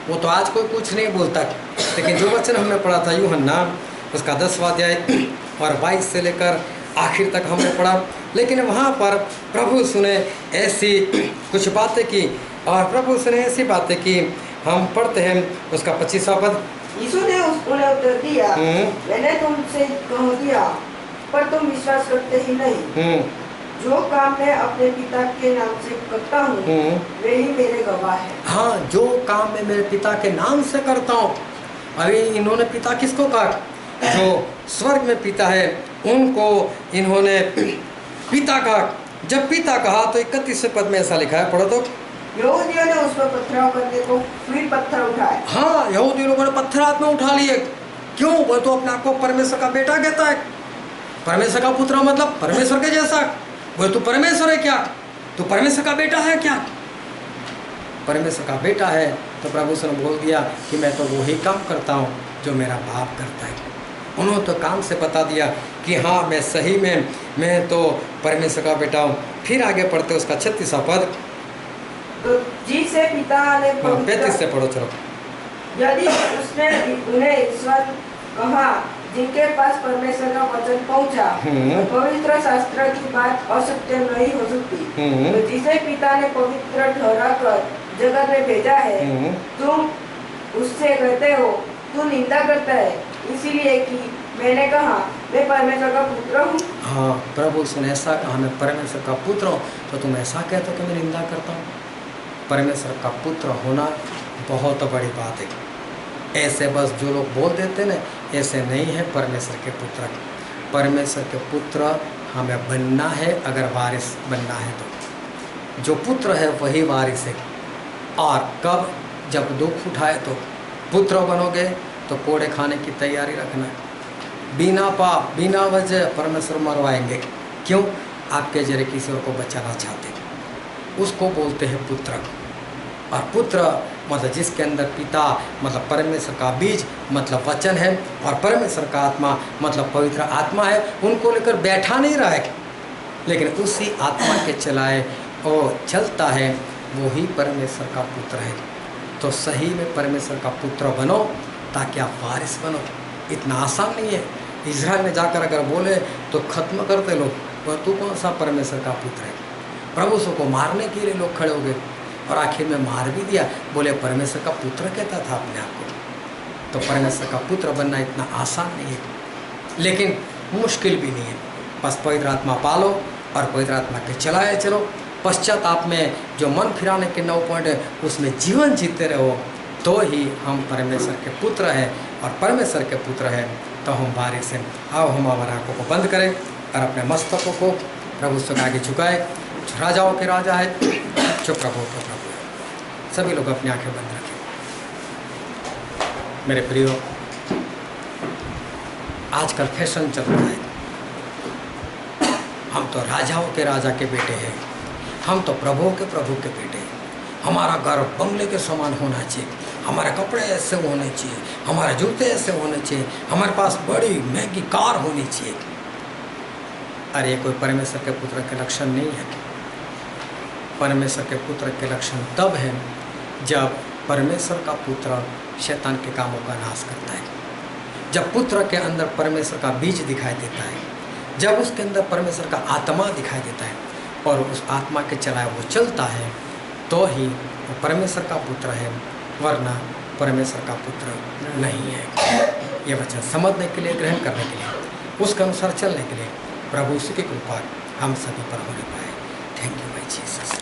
वो तो आज कोई कुछ नहीं बोलता। लेकिन जो वचन हमने पढ़ा था यूहन्ना उसका 10वां अध्याय और 22 से लेकर आखिर तक हमने पढ़ा, लेकिन वहाँ पर प्रभु सुने ऐसी कुछ बातें की, और प्रभु सुने ऐसी बातें की। हम पढ़ते हैं उसका 25वां पद। यीशु ने उन्हें उत्तर दिया, मैंने तुमसे कह दिया, पर तुम विश्वास करते ही नहीं। जो काम मैं अपने पिता के नाम से करता हूँ वे ही मेरे गवाह है। हाँ, जो काम मैं मेरे पिता के नाम से करता हूँ। अरे इन्होंने पिता किसको कहा? जो स्वर्ग में पिता है उनको इन्होंने पिता कहा। जब पिता कहा तो 31वें पद में ऐसा लिखा है, पढ़ो तो। यहूदियों ने उस पर पथराव करने को फिर पत्थर उठाए। हाँ, यहूदी लोगों ने पत्थर हाथ में उठा लिए। क्यों? वो तो अपने आप को परमेश्वर का बेटा कहता है, परमेश्वर का पुत्र, मतलब परमेश्वर के जैसा। वो तू परमेश्वर है क्या? तू परमेश्वर का बेटा है क्या? परमेश्वर का बेटा है तो प्रभु ने बोल दिया कि मैं तो वही काम करता हूँ जो मेरा बाप करता है। उन्होंने तो काम से बता दिया कि हाँ, मैं सही में मैं तो परमेश्वर का बेटा हूँ। फिर आगे पढ़ते उसका 36वां पद। तो जिसे पिता ने 35 से पढ़ो चलो। यदि उसने उन्हें ईश्वर कहा जिनके पास परमेश्वर का वचन पहुंचा, पवित्र शास्त्र की बात असत्य नहीं हो सकती। तो जिसे पिता ने पवित्र ठहराकर जगत में भेजा है, तुम उससे कहते हो तू निंदा करता है, इसीलिए कि मैंने कहा मैं परमेश्वर का पुत्र हूँ। हाँ, प्रभु उसने ऐसा कहा मैं परमेश्वर का पुत्र हूँ, तो तुम ऐसा कहते हो कि मैं निंदा करता हूँ? परमेश्वर का पुत्र होना बहुत बड़ी बात है। ऐसे बस जो लोग बोल देते ना, ऐसे नहीं है परमेश्वर के पुत्र। परमेश्वर के पुत्र हमें बनना है, अगर वारिस बनना है तो। जो पुत्र है वही वारिस है। और कब? जब दुख उठाए तो पुत्र बनोगे तो कोड़े खाने की तैयारी रखना। बिना पाप बिना वजह परमेश्वर मरवाएंगे। क्यों? आपके जरिए किसी और को बचाना चाहते, उसको बोलते हैं पुत्र। और पुत्र मतलब जिसके अंदर पिता मतलब परमेश्वर का बीज मतलब वचन है, और परमेश्वर का आत्मा मतलब पवित्र आत्मा है। उनको लेकर बैठा नहीं रहा है, लेकिन उसी आत्मा के चलाए और चलता है, वो ही परमेश्वर का पुत्र है। तो सही में परमेश्वर का पुत्र बनो ताकि आप वारिस बनो। इतना आसान नहीं है। इजराइल में जाकर अगर बोले तो खत्म करते लोग, वह तू कौन सा परमेश्वर का पुत्र है? प्रभु को मारने के लिए लोग खड़े हो गए और आखिर में मार भी दिया। बोले परमेश्वर का पुत्र कहता था अपने आप को। तो परमेश्वर का पुत्र बनना इतना आसान नहीं है, लेकिन मुश्किल भी नहीं है। बस पवित्र आत्मा पालो और पवित्र आत्मा के चलाए चलो। पश्चाताप में जो मन फिराने के 9 पॉइंट है उसमें जीवन जीते रहो, तो ही हम परमेश्वर के पुत्र हैं। और परमेश्वर के पुत्र हैं तो हम वारिस हैं। आओ हम हमारी आँखों को बंद करें और अपने मस्तकों को प्रभु से आगे झुकाए। राजाओं के राजा है, जो प्रभु के प्रभु है। सभी लोग अपनी आंखें बंद रखें। मेरे प्रियो, आजकल फैशन चल रहा है। हम तो राजाओं के राजा के बेटे हैं, हम तो प्रभु के बेटे हैं। हमारा घर बंगले के समान होना चाहिए, हमारे कपड़े ऐसे होने चाहिए, हमारे जूते ऐसे होने चाहिए, हमारे पास बड़ी महंगी कार होनी चाहिए। अरे कोई परमेश्वर के पुत्र के लक्षण नहीं है। परमेश्वर के पुत्र के लक्षण तब है जब परमेश्वर का पुत्र शैतान के कामों का नाश करता है। जब पुत्र के अंदर परमेश्वर का बीज दिखाई देता है, जब उसके अंदर परमेश्वर का आत्मा दिखाई देता है और उस आत्मा के चलाए वो चलता है, तो ही वो परमेश्वर का पुत्र है, वरना परमेश्वर का पुत्र नहीं है। ये वचन समझने के लिए, ग्रहण करने के लिए, उसके अनुसार चलने के लिए प्रभु की कृपा हम सभी पर होने पाए। Thank you my Jesus.